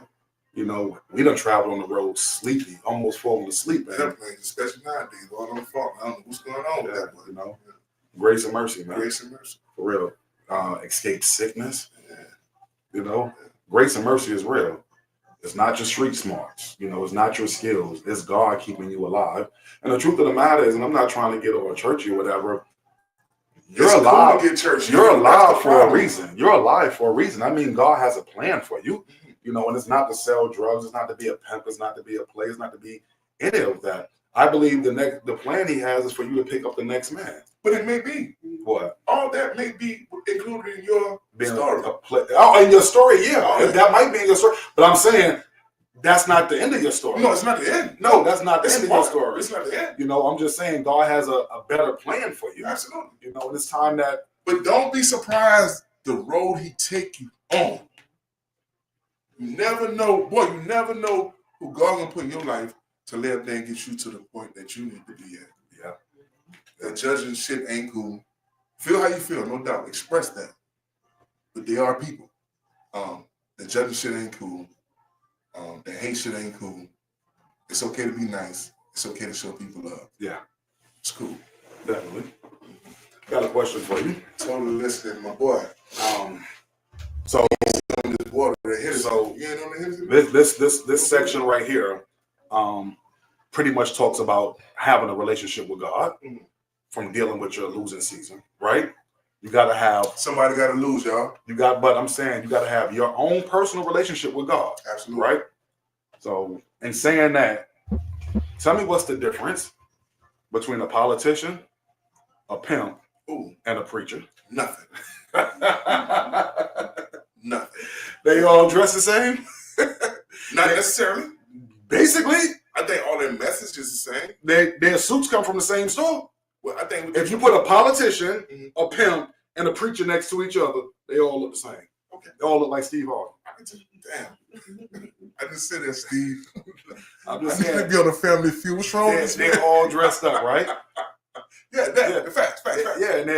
You know, we done traveled on the road sleepy, almost falling asleep. Airplanes, especially nowadays, all on the phone. I don't know what's going on with that. You know, grace and mercy, man. Grace and mercy. For real. Escape sickness. You know, grace and mercy is real. It's not your street smarts. You know, it's not your skills. It's God keeping you alive. And the truth of the matter is, and I'm not trying to get all churchy or whatever, you're alive. Cool to get churchy. You're alive for a reason. You're alive for a reason. I mean, God has a plan for you. You know, and it's not to sell drugs. It's not to be a pimp. It's not to be a play. It's not to be any of that. I believe the plan He has is for you to pick up the next man. But it may be. What? All that may be included in your story. In your story, yeah. That might be in your story. But I'm saying that's not the end of your story. No, it's not the end. No, that's not the end of your story. It's not the end. You know, I'm just saying God has a better plan for you. Absolutely. You know, and it's time that. But don't be surprised the road He take you on. You never know, boy, you never know who God gonna put in your life to lay up there and get you to the point that you need to be at. Yeah. That judging shit ain't cool. Feel how you feel, no doubt. Express that. But they are people. The judging shit ain't cool. The hate shit ain't cool. It's okay to be nice. It's okay to show people love. Yeah. It's cool. Definitely. Got a question for you. Totally listening, my boy. So this water that hit us. So you ain't on the hit this section right here pretty much talks about having a relationship with God from dealing with your losing season, right? You gotta have somebody gotta lose, y'all. But I'm saying you gotta have your own personal relationship with God. Absolutely. Right? So in saying that, tell me what's the difference between a politician, a pimp, and a preacher? Nothing. Nothing. They all dress the same? Not necessarily. Basically, I think all their message is the same. Their suits come from the same store. Well, I think if you put a politician, a pimp, and a preacher next to each other, they all look the same. Okay. They all look like Steve Harvey. Damn. I didn't say that, Steve. I'm just saying. I need to be on the Family Feud. What's wrong with this? They're all dressed up, right? Facts. Yeah, and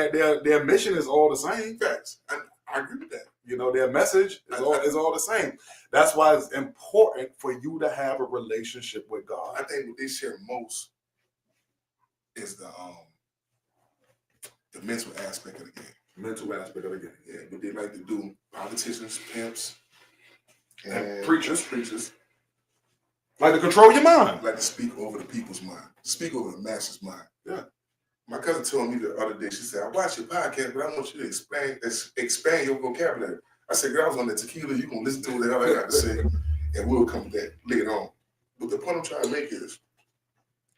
their mission is all the same. Facts. I agree with that. You know, their message is all the same. That's why it's important for you to have a relationship with God. I think what they share most is the mental aspect of the game. Mental aspect of the game. Yeah, what they like to do, politicians, pimps, and preachers. Like to control your mind. Like to speak over the people's mind. Speak over the masses' mind. Yeah. My cousin told me the other day, she said, I watch your podcast, but I want you to expand your vocabulary. I said, girl, I was on the tequila, you can listen to what the hell I got to say, and we'll come back later on. But the point I'm trying to make is,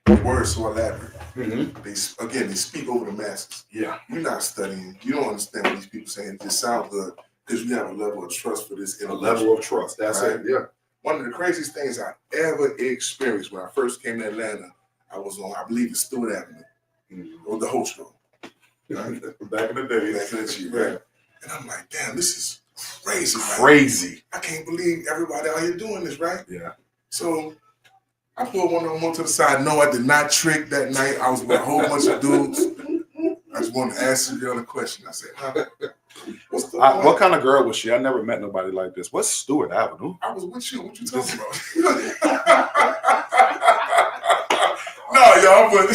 the words so elaborate. Mm-hmm. They speak over the masses. Yeah. You're not studying. You don't understand what these people saying. It just sounds good. Because you have a level of trust for this A individual. level of trust. That's Right. it. Yeah. One of the craziest things I ever experienced when I first came to Atlanta, I was on, I believe, it's Stewart Avenue, on the Host Road. Right? Back in the day. Back in the day, right? And I'm like, damn, this is crazy. Crazy. Right? I can't believe everybody out here doing this, right? Yeah. So I pulled one of them to the side. No, I did not trick that night. I was with a whole bunch of dudes. I just wanted to ask the girl a question. I said, what's the point? What kind of girl was she? I never met nobody like this. What's Stewart Avenue? I was with you. What you talking about? No, y'all, but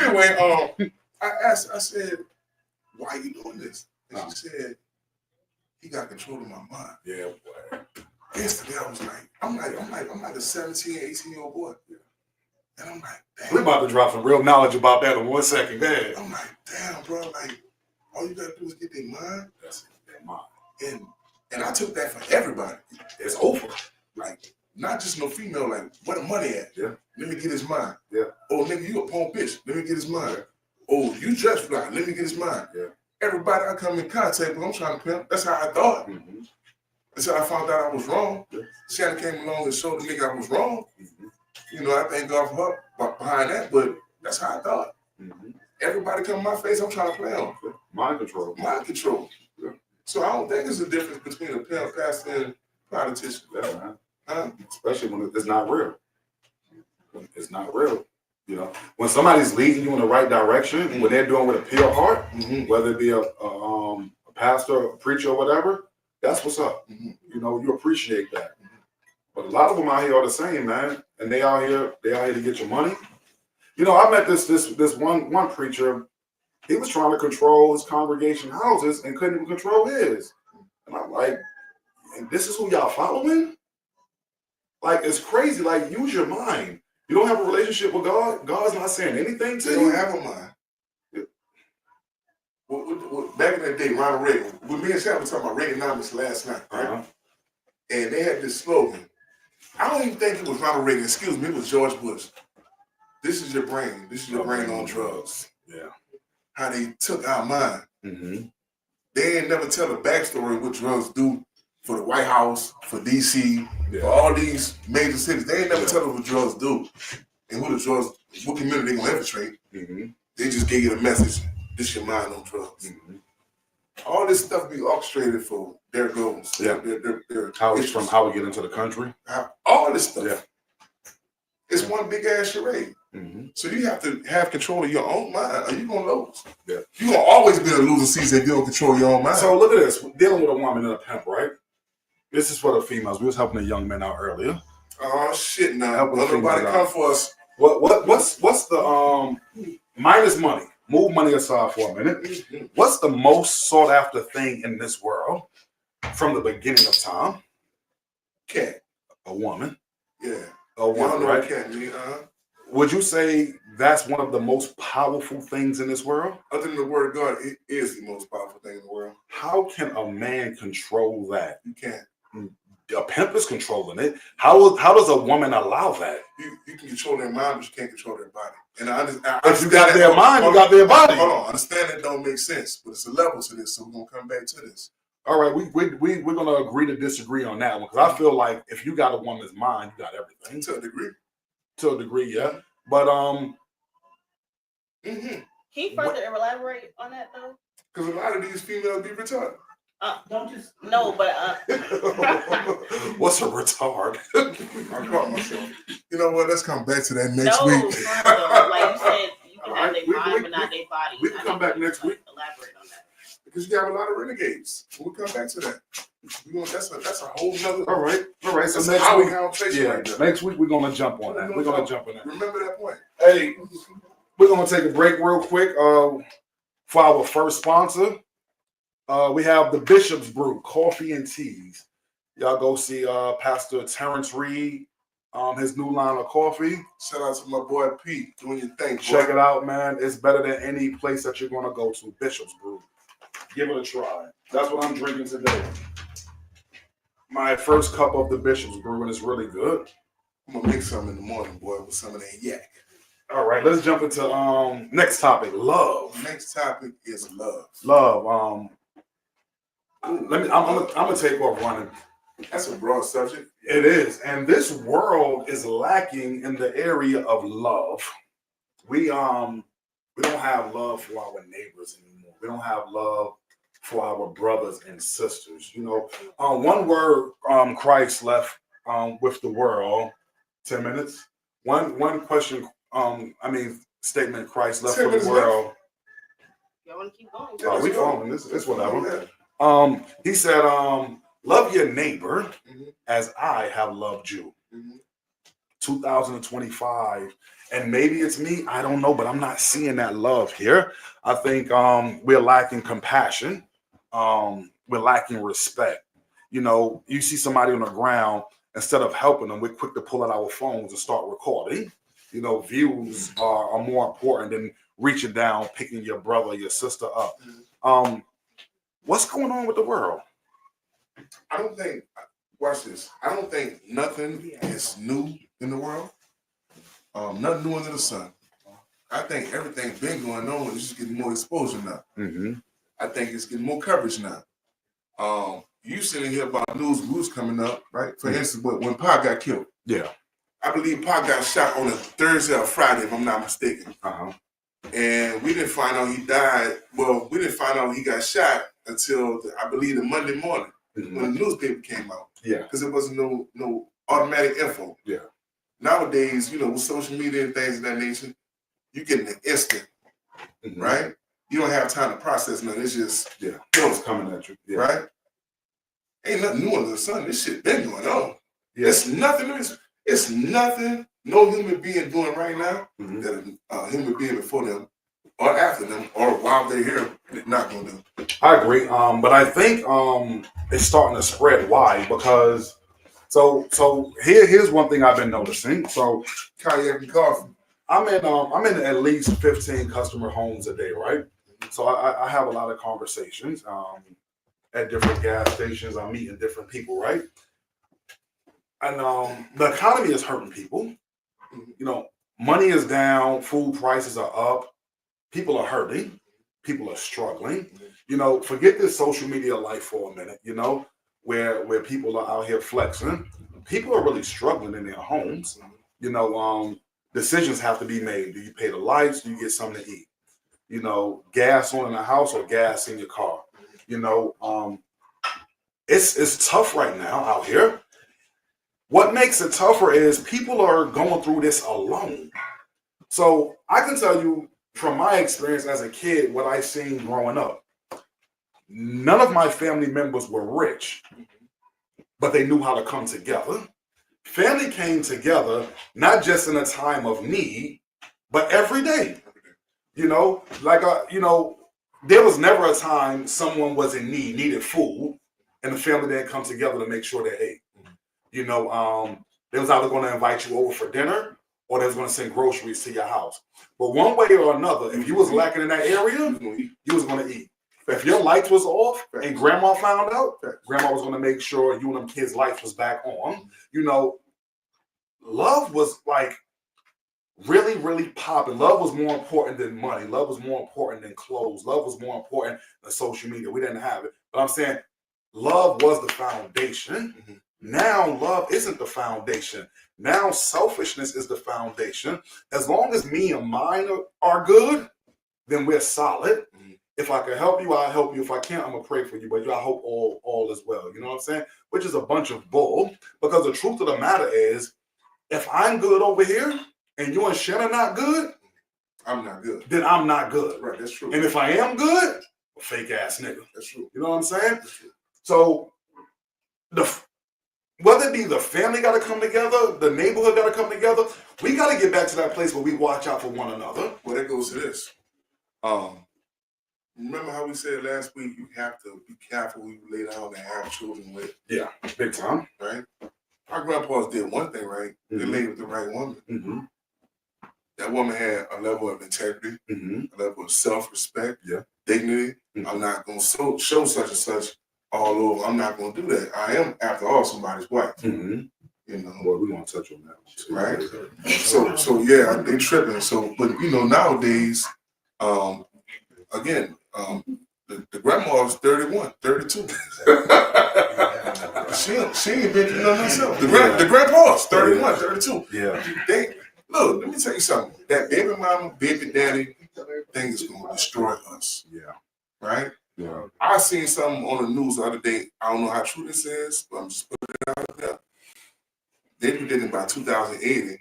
anyway, I asked, I said, why are you doing this? And she said, he got control of my mind. Yeah, boy. Instantly, I was like, I'm like a 17, 18-year-old boy. And I'm like, damn. We're about to drop some real knowledge about that in 1 second. Go ahead. I'm like, damn, bro, like, all you gotta do is get their mind. That's their mind. And I took that for everybody. It's over. Like, not just no female, like, where the money at? Yeah. Let me get his mind. Yeah. Oh, nigga, you a porn bitch. Let me get his mind. Oh, you dress fly. Let me get his mind. Yeah. Everybody I come in contact with, I'm trying to pimp. That's how I thought. Mm-hmm. Until I found out I was wrong. Yeah. Shannon came along and showed the nigga I was wrong. Mm-hmm. You know, I thank God for her behind that, but that's how I thought. Mm-hmm. Everybody come in my face, I'm trying to play on. Mind control. Mind control. Yeah. So I don't think there's a difference between a pimp, pastor, and politician. Yeah, man. Especially when it's not real. It's not real. You know, when somebody's leading you in the right direction, mm-hmm. when they're doing with a pure heart, mm-hmm. whether it be a pastor, a preacher, or whatever, that's what's up. Mm-hmm. You know, you appreciate that. Mm-hmm. But a lot of them out here are the same, man, and they out here to get your money. You know, I met this one preacher. He was trying to control his congregation houses and couldn't even control his. And I'm like, and this is who y'all following? Like, it's crazy. Like, use your mind. You don't have a relationship with God. God's not saying anything to you. You don't have a mind. Yeah. Well, back in that day, Ronald Reagan, when me and Sam were talking about Reaganomics last night, right? Uh-huh. And they had this slogan. I don't even think it was Ronald Reagan. Excuse me, it was George Bush. This is your brain. This is your brain on drugs. Yeah. How they took our mind. Mm-hmm. They ain't never tell the backstory of what drugs do for the White House, for DC, for all these major cities. They ain't never tell them what drugs do and who the drugs, what community they gonna infiltrate. Mm-hmm. They just gave you the message, this your mind on drugs. Mm-hmm. All this stuff be orchestrated for their goals. Yeah. Their how we get into the country. All this stuff. Yeah. It's one big ass charade. Mm-hmm. So you have to have control of your own mind or you're gonna lose. Yeah. You're gonna always be in a losing season if you don't control your own mind. So look at this. We're dealing with a woman and a pimp, right? This is for the females. We was helping the young men out earlier. Oh shit! Now nobody come for us. What's the minus money? Move money aside for a minute. Mm-hmm. What's the most sought after thing in this world from the beginning of time? Cat. A woman. Yeah. A woman, know right? Cat mean, Would you say that's one of the most powerful things in this world? Other than the word of God, it is the most powerful thing in the world. How can a man control that? You can't. A pimp is controlling it. How does a woman allow that? You can control their mind, but you can't control their body. And if you got their mind, you got their body. Hold on, understand that don't make sense, but it's a level to this, so we're gonna come back to this. All right, we're gonna agree to disagree on that one because I feel like if you got a woman's mind, you got everything. To a degree. To a degree, yeah. But Can you further elaborate on that though? Because a lot of these females be retarded. Don't just no, but what's a retard? I caught myself. You know what? Let's come back to that next week. No, like you said, you can have their mind, but not their body. We can come back next week. Elaborate on that. Because you have a lot of renegades. We'll come back to that. That's a whole nother. All right. So next week we're gonna jump on that. We're gonna jump on that. Remember that point. Hey, we're gonna take a break real quick. For our first sponsor, we have the Bishop's Brew Coffee and Teas. Y'all go see Pastor Terrence Reed. His new line of coffee. Shout out to my boy Pete doing your thing. Check it out, man. It's better than any place that you're gonna go to. Bishop's Brew. Give it a try. That's what I'm drinking today. My first cup of the Bishop's Brew, and it's really good. I'm gonna make some in the morning, boy, with some of that yak. All right, let's jump into next topic. Love. Next topic is love. Love. I'm gonna take off running. That's a broad subject. It is, and this world is lacking in the area of love. We don't have love for our neighbors anymore. We don't have love for our brothers and sisters. You know, one word Christ left with the world. 10 minutes. One question. Statement Christ left for the world. Y'all want to keep going? Oh, we following this. It's whatever. Yeah. He said, love your neighbor Mm-hmm. as I have loved you. Mm-hmm. 2025. And maybe it's me, I don't know, but I'm not seeing that love here. I think we're lacking compassion. We're lacking respect. You know, you see somebody on the ground, instead of helping them, we're quick to pull out our phones and start recording. You know, views are more important than reaching down, picking your brother or your sister up. What's going on with the world? I don't think, watch this. I don't think nothing is new in the world. Nothing new under the sun. I think everything's been going on. It's just getting more exposure now. Mm-hmm. I think it's getting more coverage now. You sitting here about news coming up, right? For instance, when Pac got killed. Yeah. I believe Pac got shot on a Thursday or Friday, if I'm not mistaken. Uh-huh. And we didn't find out he died. Well, we didn't find out he got shot until I believe the Monday morning when the newspaper came out. Yeah. Because there wasn't no automatic info. Yeah. Nowadays, you know, with social media and things of that nature, you get an instant, right? You don't have time to process nothing. It's just it's coming at you, right? Ain't nothing new under the sun. This shit been going on. Yeah. It's nothing no human being doing right now that a human being before them or after them or while they're here not gonna do. I agree. But I think it's starting to spread. Why? Because here's one thing I've been noticing. So Cognac and coffee. I'm in at least 15 customer homes a day, right? So I have a lot of conversations at different gas stations. I'm meeting different people, right? And the economy is hurting people. You know, money is down, food prices are up, people are hurting, people are struggling. You know, forget this social media life for a minute, you know, where people are out here flexing. People are really struggling in their homes. You know, decisions have to be made. Do you pay the lights? Do you get something to eat? You know, gas on in the house or gas in your car? You know, it's tough right now out here. What makes it tougher is people are going through this alone. So I can tell you from my experience as a kid, what I seen growing up. None of my family members were rich, but they knew how to come together. Family came together, not just in a time of need, but every day. You know, there was never a time someone was in need, needed food, and the family didn't come together to make sure they ate. You know, they was either going to invite you over for dinner or they was going to send groceries to your house. But one way or another, if you was lacking in that area, you was going to eat. If your lights was off and grandma found out, grandma was going to make sure you and them kids' lights was back on. You know, love was like really, really popping. Love was more important than money. Love was more important than clothes. Love was more important than social media. We didn't have it. But I'm saying love was the foundation. Now love isn't the foundation. Now selfishness is the foundation. As long as me and mine are good, then we're solid. If I can help you, I'll help you. If I can't, I'm gonna pray for you. But I hope all is well. You know what I'm saying? Which is a bunch of bull. Because the truth of the matter is, if I'm good over here and you and Shannon not good, I'm not good. Then I'm not good. Right, that's true. And if I am good, a fake ass nigga. That's true. You know what I'm saying? That's true. So whether it be the family got to come together, the neighborhood got to come together, we got to get back to that place where we watch out for one another. Well, that goes to this. Remember how we said last week, you have to be careful who you lay down and have children with. Yeah, big time. Right? Our grandpas did one thing right. They laid with the right woman. That woman had a level of integrity, a level of self-respect, dignity. I'm not going to show such and such all over. I'm not going to do that. I am, after all, somebody's wife. You know. Well, we're going to touch on that too. Right? So yeah, they tripping. So, but you know, nowadays, again, The grandma was 31, 32. She ain't been through nothing herself. The grandpa's 31, 32. Yeah. Look, let me tell you something. That baby mama, baby daddy thing is going to destroy us. Yeah. Right? Yeah. I seen something on the news the other day. I don't know how true this is, but I'm just putting it out there. They predicted by 2080, ain't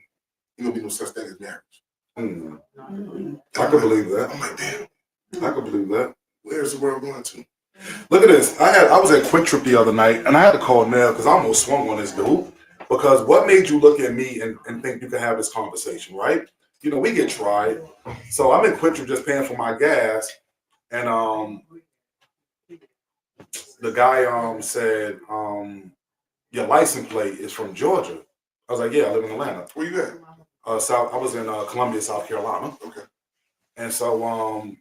gonna be no such thing as marriage. I could believe that. I'm like, damn. I could believe that. Where's the world going to? Look at this. I was at Quick Trip the other night, and I had to call Nell because I almost swung on this dude. Because what made you look at me and think you can have this conversation, right? You know, we get tried. So I'm in Quick Trip just paying for my gas, and the guy said, your license plate is from Georgia. I was like, yeah, I live in Atlanta. Where you at? I was in Columbia, South Carolina. Okay. And so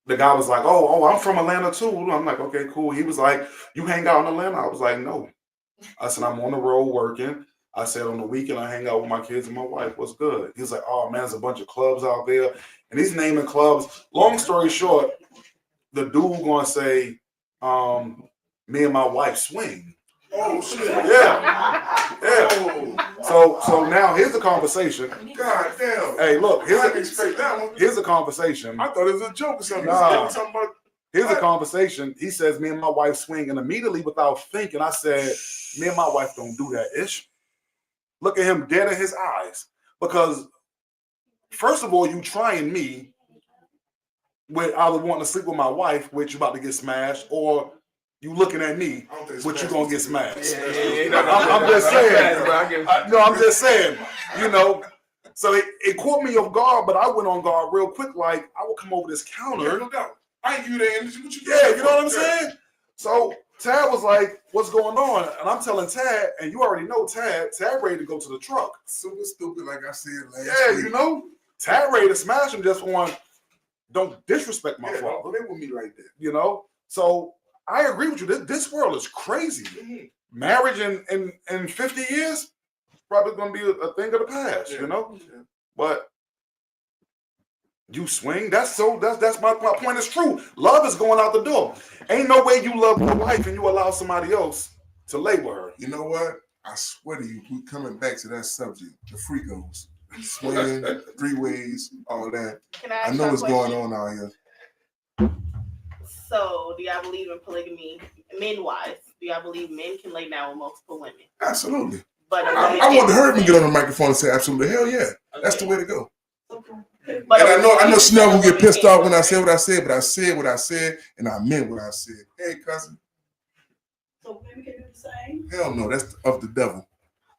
the guy was like, oh, I'm from Atlanta too. I'm like, okay, cool. He was like, you hang out in Atlanta? I was like, no. I said, I'm on the road working. I said, on the weekend, I hang out with my kids and my wife. What's good? He was like, oh, man, there's a bunch of clubs out there. And he's naming clubs. Long story short, the dude going to say, me and my wife swing. Oh, shit. Yeah. So now here's the conversation. God damn. Hey, look, I didn't expect that one. here's a conversation. I thought it was a joke or something. Nah. Something about, Here's a conversation. He says, me and my wife swing. And immediately without thinking, I said, me and my wife don't do that ish. Look at him dead in his eyes. Because first of all, you trying me with either wanting to sleep with my wife, which you about to get smashed, or you looking at me, which you gonna get smashed. I'm just saying. I'm just saying. You know, so it caught me off guard, but I went on guard real quick. Like I would come over this counter. no doubt. I ain't give you the energy. What you Yeah, you know what I'm saying? So Tad was like, what's going on? And I'm telling Tad, and you already know Tad ready to go to the truck. Super stupid, like I said last week. You know, Tad ready to smash him just on, don't disrespect my father. Don't play with me like that. You know? So I agree with you. This world is crazy. Mm-hmm. Marriage in 50 years, probably going to be a thing of the past, you know? Yeah. But you swing. That's my point. It's true. Love is going out the door. Ain't no way you love your wife and you allow somebody else to lay with her. You know what? I swear to you, we coming back to that subject, the freakos, swinging, three ways, all that. Can I I ask know you a what's going question? on out here. So, do y'all believe in polygamy, men-wise? Do y'all believe men can lay down with multiple women? Absolutely. But I want to hear him get on the microphone and say absolutely. Hell yeah. That's the way to go. But And I know Snell will get pissed off when I say what I said, but I said what I said, and I meant what I said. Hey, cousin. So women can do the same? Hell no, that's of the devil.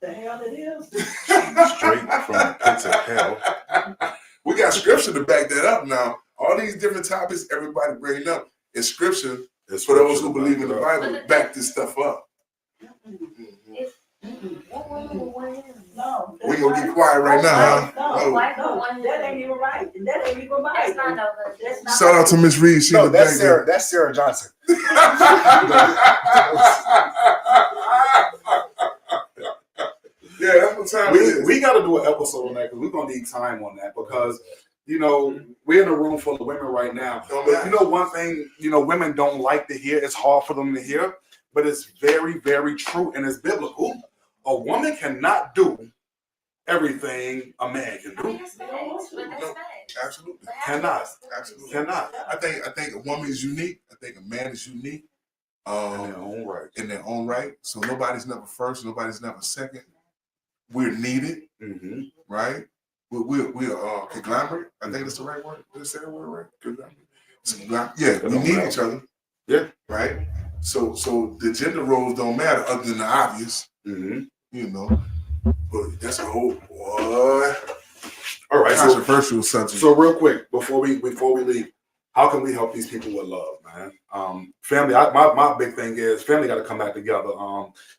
The hell it is. Straight from the pits of hell. We got scripture to back that up now. All these different topics everybody bringing up is scripture. It's For those who believe in the Bible, to back this stuff up. No. We gonna get quiet right now, huh? No, that ain't even right. That ain't even right. That's not Shout out to Miss Reed. She No, in the back that's there. Sarah. That's Sarah Johnson. Yeah, that's what time it is. We got to do an episode on that because we're gonna need time on that because you know we're in a room full of women right now. But you know one thing, you know women don't like to hear. It's hard for them to hear, but it's very, very true and it's biblical. A woman cannot do everything a man can do. Absolutely. Cannot. Absolutely. Cannot. I think a woman is unique. I think a man is unique. In their own right. In their own right. So nobody's never first, nobody's never second. We're needed, Mm-hmm. right? We're conglomerate. I think that's the right word. Did I say that word right? Conglomerate. Yeah, we need each other. Yeah. Right? So the gender roles don't matter other than the obvious. Mm-hmm. You know. But that's a whole All right. controversial subject. So real quick before we leave, how can we help these people with love, man? Family. My big thing is family got to come back together.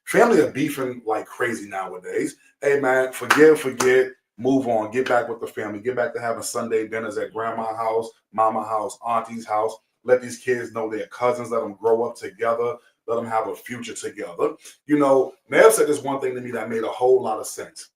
Family are beefing like crazy nowadays. Hey man, forget, move on, get back with the family, get back to having Sunday dinners at grandma's house, mama's house, auntie's house. Let these kids know they're cousins. Let them grow up together. Let them have a future together. You know, Nev said this one thing to me that made a whole lot of sense.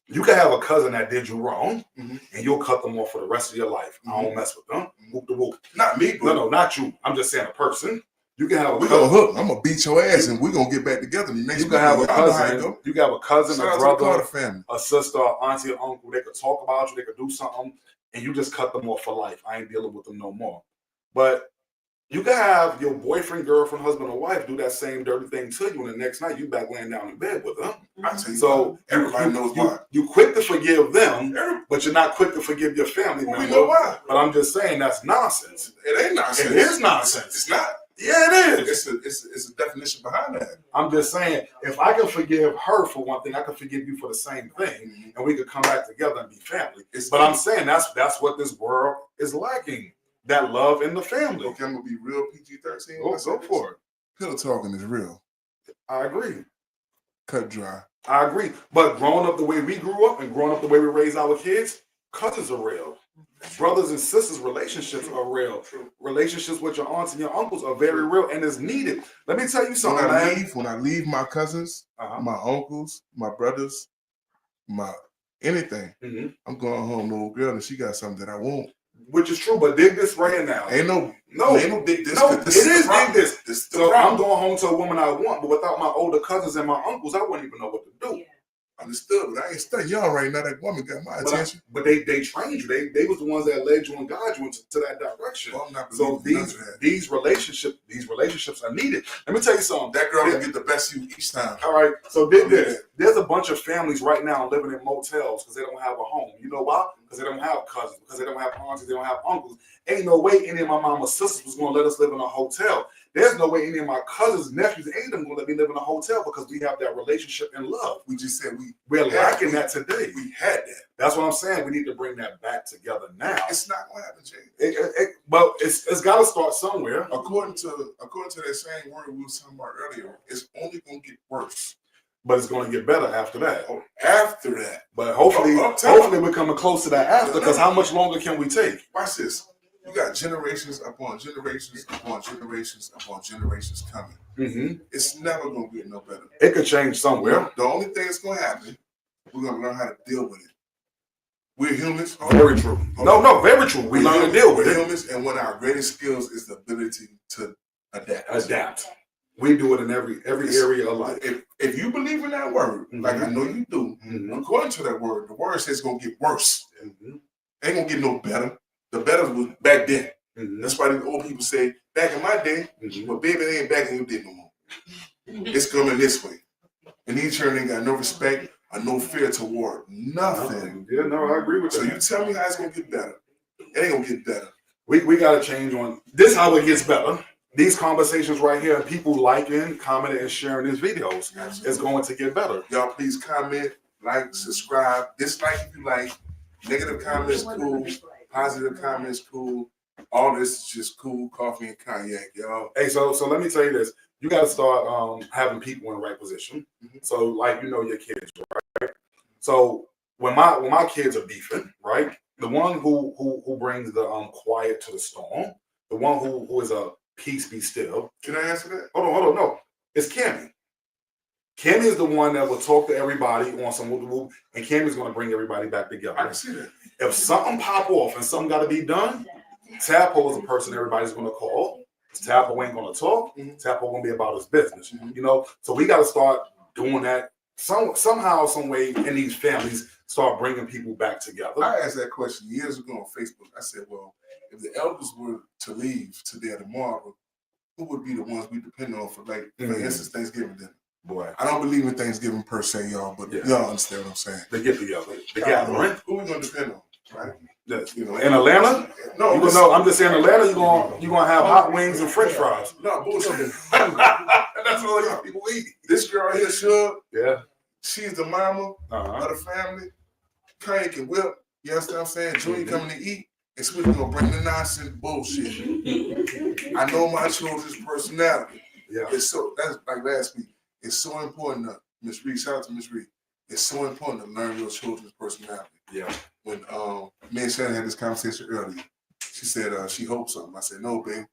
You can have a cousin that did you wrong, Mhm. and you'll cut them off for the rest of your life. I don't mess with them. Whoop the whoop. Not me, bro. No, not you. I'm just saying a person. You can have a We cousin. gonna hook. I'm gonna beat your ass, and we gonna get back together the next You week. can have a Y'all know how it cousin. go. You can have a cousin, Shout a out to the brother, Carter family. a sister, auntie, or uncle. They could talk about you. They could do something, and you just cut them off for life. I ain't dealing with them no more. But you can have your boyfriend, girlfriend, husband, or wife do that same dirty thing to you, and the next night you back laying down in bed with them. I tell you, So everybody knows why. You quick to forgive them, but you're not quick to forgive your family Well, member. we know why. But I'm just saying that's nonsense. It ain't nonsense. It is nonsense. It's not. Yeah, it is. It's a definition behind that. I'm just saying, if I can forgive her for one thing, I can forgive you for the same thing, and we could come back together and be family. But I'm saying that's what this world is lacking. That love in the family. Okay, I'm gonna be real PG-13. Go for it. Pillow talking is real. I agree. Cut dry. I agree. But growing up the way we grew up and growing up the way we raise our kids, cousins are real. Brothers and sisters, relationships are real. Relationships with your aunts and your uncles are very real and is needed. Let me tell you something, When I leave my cousins, my uncles, my brothers, my anything, I'm going home to old girl and she got something that I want. Which is true, but dig this right now. Ain't no dig this. No, it is dig this. So I'm going home to a woman I want, but without my older cousins and my uncles, I wouldn't even know what to do. Yeah. Understood, but I ain't studying y'all right now. That woman got my attention. But they trained you. They was the ones that led you and guided you to that direction. Well, I'm not so these relationships are needed. Let me tell you something. That girl will get the best of you each time. All right. So dig this. There's a bunch of families right now living in motels because they don't have a home. You know why? Because they don't have cousins. Because they don't have aunties. They don't have uncles. Ain't no way any of my mama's sisters was going to let us live in a hotel. There's no way any of my cousins, nephews, any of them going to let me live in a hotel because we have that relationship and love. We just said we're lacking that today. We had that. That's what I'm saying. We need to bring that back together now. It's not going to happen, Jay. But it's got to start somewhere. According to that same word we were talking about earlier, it's only going to get worse. But it's going to get better after that. After that. But hopefully we're coming close to that after because how much longer can we take? Watch this. You got generations upon generations upon generations upon generations coming. Mm-hmm. It's never going to get no better. It could change somewhere. The only thing that's going to happen, we're going to learn how to deal with it. We're humans. Very true. No, very true. We learn to deal with it. We're humans, and one of our greatest skills is the ability to adapt. We do it in every area of life. If you believe in that word, like I know you do, according to that word, the word says it's going to get worse. Ain't going to get no better. The better was back then. That's why the old people say, back in my day, but baby, they ain't back in your day no more. It's coming this way. And these children ain't got no respect or no fear toward nothing. Yeah, no, I agree with that. So you tell me how it's going to get better. It ain't going to get better. We got to change on this. How it gets better. These conversations right here, people liking, commenting, and sharing these videos is going to get better. Y'all please comment, like, subscribe, dislike if you like. Negative comments, cool. Positive comments, cool. All this is just cool coffee and cognac, y'all. Hey, so let me tell you this. You got to start having people in the right position. So, like, you know your kids, right? So when my kids are beefing, right? The one who brings the quiet to the storm, the one who is a peace be still. Can I answer that? Hold on, no. It's Cammy. Cammy is the one that will talk to everybody on some woo, and Cammy's going to bring everybody back together. I can see that. If something pop off and something got to be done, Tapo is the person everybody's going to call. Tapo ain't going to talk. Tapo going to be about his business. You know, so we got to start doing that somehow, some way in these families. Start bringing people back together. I asked that question years ago on Facebook. I said, well, if the elders were to leave today or tomorrow, who would be the ones we depend on for, like, for instance, Thanksgiving dinner? Boy, I don't believe in Thanksgiving per se, y'all, but y'all understand what I'm saying. They get together. They gather, right? Who we gonna depend on, right? Yes. You know, in Atlanta? No, I'm just saying, Atlanta, you're gonna have hot wings and French fries. No bullshit. That's all y'all people eat. This girl here, Shug. Yeah. She's the mama of the family. Kanye can whip. You understand what I'm saying? Junior coming to eat. And Sweetie gonna bring the nonsense bullshit. I know my children's personality. Yeah. It's so that's like last week. It's so important to Miss Reed. Shout out to Miss Reed. It's so important to learn your children's personality. Yeah. When me and Shannon had this conversation earlier, she said she hoped something. I said, no, babe.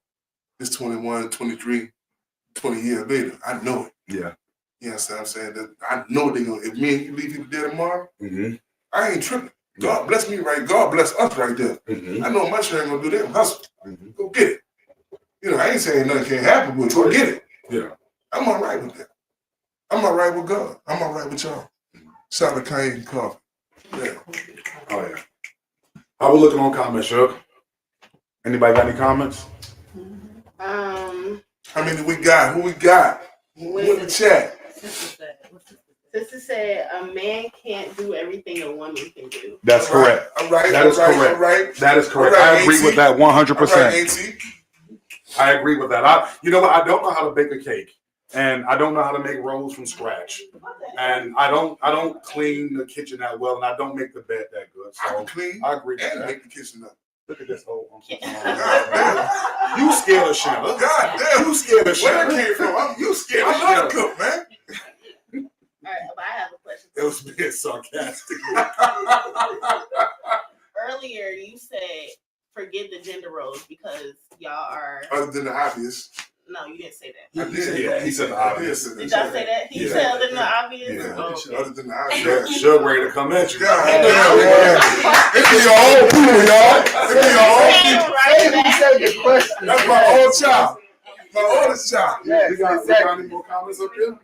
It's 21, 23, 20 years later. I know it. Yeah. You understand what I'm saying? That I know they're gonna, if me and you leave here today tomorrow, Mm-hmm. I ain't tripping. God bless me right. God bless us right there. Mm-hmm. I know my shit ain't gonna do that. Hustle. Mm-hmm. Go get it. You know, I ain't saying nothing can't happen, but go get it. Yeah. I'm all right with that. I'm all right with God. I'm all right with y'all. Shout out to Kanye and Coffee. Yeah. Oh yeah. How we looking on comments, Shug? Anybody got any comments? How many we got? Who we got? Who in the chat? Sister said a man can't do everything a woman can do. That's All right, correct. All right. That is all right, correct. All right. That is correct. All right, I agree AT. with that 100%. All right, AT. I agree with that. You know what? I don't know how to bake a cake, and I don't know how to make rolls from scratch, and I don't clean the kitchen that well, and I don't make the bed that good. I So can clean I agree with and that. make the kitchen up. Look at this whole. God damn. You scared of Shanna? God damn. You scared of Where Shanna? that came from? You scared. I love to cook, man. All right, but I have a question. It was being sarcastic. Earlier, you said forget the gender roles because y'all are. Other than the obvious. No, you didn't say that. I did. Yeah, he said the obvious. Did y'all say that? He Yeah. said other than the obvious. Yeah. Oh, okay. Other than the obvious. Shug ready to come at you. God damn, man. It be your old people, y'all. It be your old people. That's my old child. My oldest child. We got any more comments up here?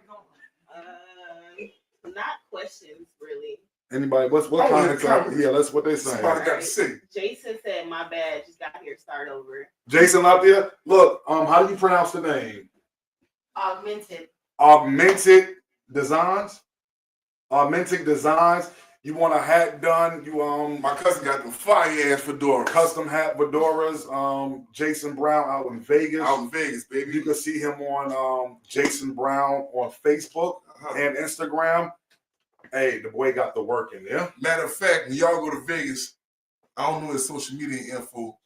Not questions, really. Anybody? What Oh, comments? yeah, comments. Yeah, that's what they saying. Somebody got to say. Jason said, "My bad, just got here. Start over." Jason up there. Look, how do you pronounce the name? Augmented. Augmented Designs. Augmented Designs. You want a hat done? You My cousin got them fire ass fedoras. custom hat fedoras. Jason Brown out in Vegas. Out in Vegas, baby. You can see him on Jason Brown on Facebook and Instagram. Hey, the boy got the work in there. Matter of fact, when y'all go to Vegas, I don't know his social media info.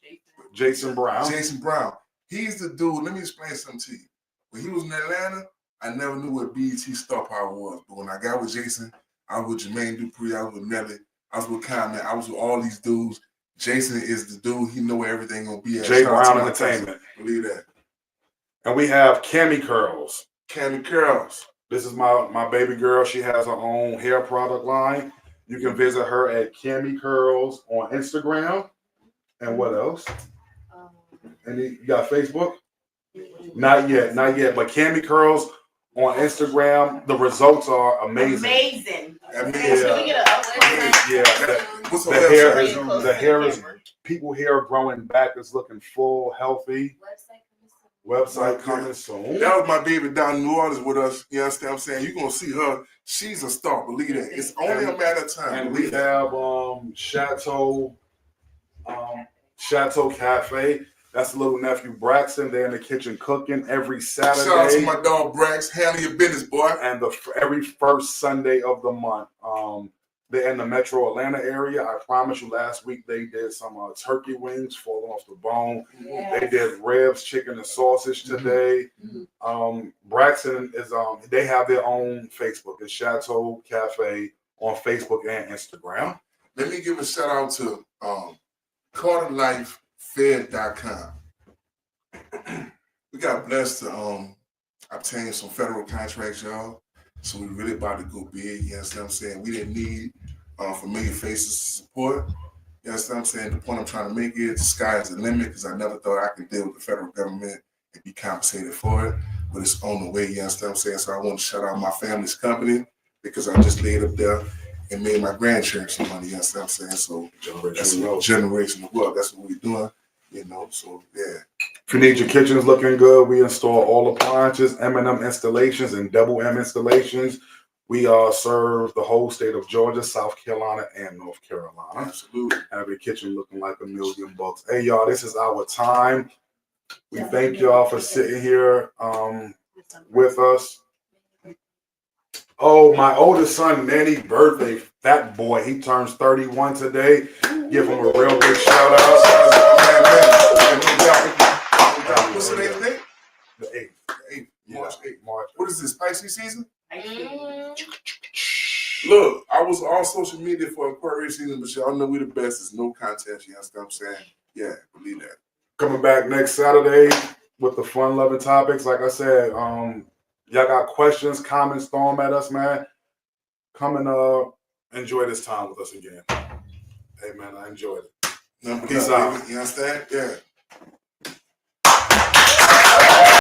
Jason Brown. Jason Brown. He's the dude. Let me explain something to you. When he was in Atlanta, I never knew what BET Star Power was. But when I got with Jason, I was with Jermaine Dupri, I was with Nelly, I was with Cognac, I was with all these dudes. Jason is the dude. He know where everything gonna be at. Jay Shout out to Brown my Entertainment. cousin. Believe that. And we have Cami Curls. Cami Curls. This is my baby girl. She has her own hair product line. You can visit her at Cami Curls on Instagram. And what else? And you got Facebook? Not yet. But Cami Curls on Instagram. The results are amazing. Amazing. I mean, Can we get a what's The her hair website? the hair is people hair growing back. It's looking full, healthy. Website coming soon. That was my baby down in New Orleans with us. You understand what I'm saying? You're going to see her. She's a star. Believe that. It's only a matter of time. And we have Chateau Cafe. That's little nephew Braxton. They're in the kitchen cooking every Saturday. Shout out to my dog Brax. Handle your business, boy. And every first Sunday of the month. They're in the metro Atlanta area. I promise you, last week they did some turkey wings falling off the bone. Yes. They did ribs, chicken, and sausage today. Braxton is they have their own Facebook. It's Chateau Cafe on Facebook and Instagram. Let me give a shout out to CarterLifeFed.com. We got blessed to obtain some federal contracts, y'all. So we really about to go big. You understand what I'm saying? We didn't need familiar faces support. You understand what I'm saying? The point I'm trying to make is the sky is the limit because I never thought I could deal with the federal government and be compensated for it. But it's on the way, you understand what I'm saying? So I want to shout out my family's company because I just laid up there and made my grandchildren some money, you understand what I'm saying? So that's generational wealth. That's what we're doing, you know. So yeah. If you need your kitchens looking good, we install all appliances, M&M installations, and double M installations. We serve the whole state of Georgia, South Carolina, and North Carolina. Absolutely. Have your kitchen looking like $1,000,000. Hey, y'all, this is our time. We thank y'all for sitting here with us. Oh, my oldest son, Manny's birthday. That boy, he turns 31 today. Give him a real big shout out. What's the name today? The 8th. March 8th. March. What is this, spicy season? Mm. Look, I was on social media for Aquarius season, but y'all know we the best. There's no contest. You understand what I'm saying? Yeah, believe that. Coming back next Saturday with the fun-loving topics. Like I said, Y'all got questions, comments, throw them at us, man. Come and enjoy this time with us again. Hey, man, I enjoyed it. Number Peace one, out. baby. You understand? Yeah.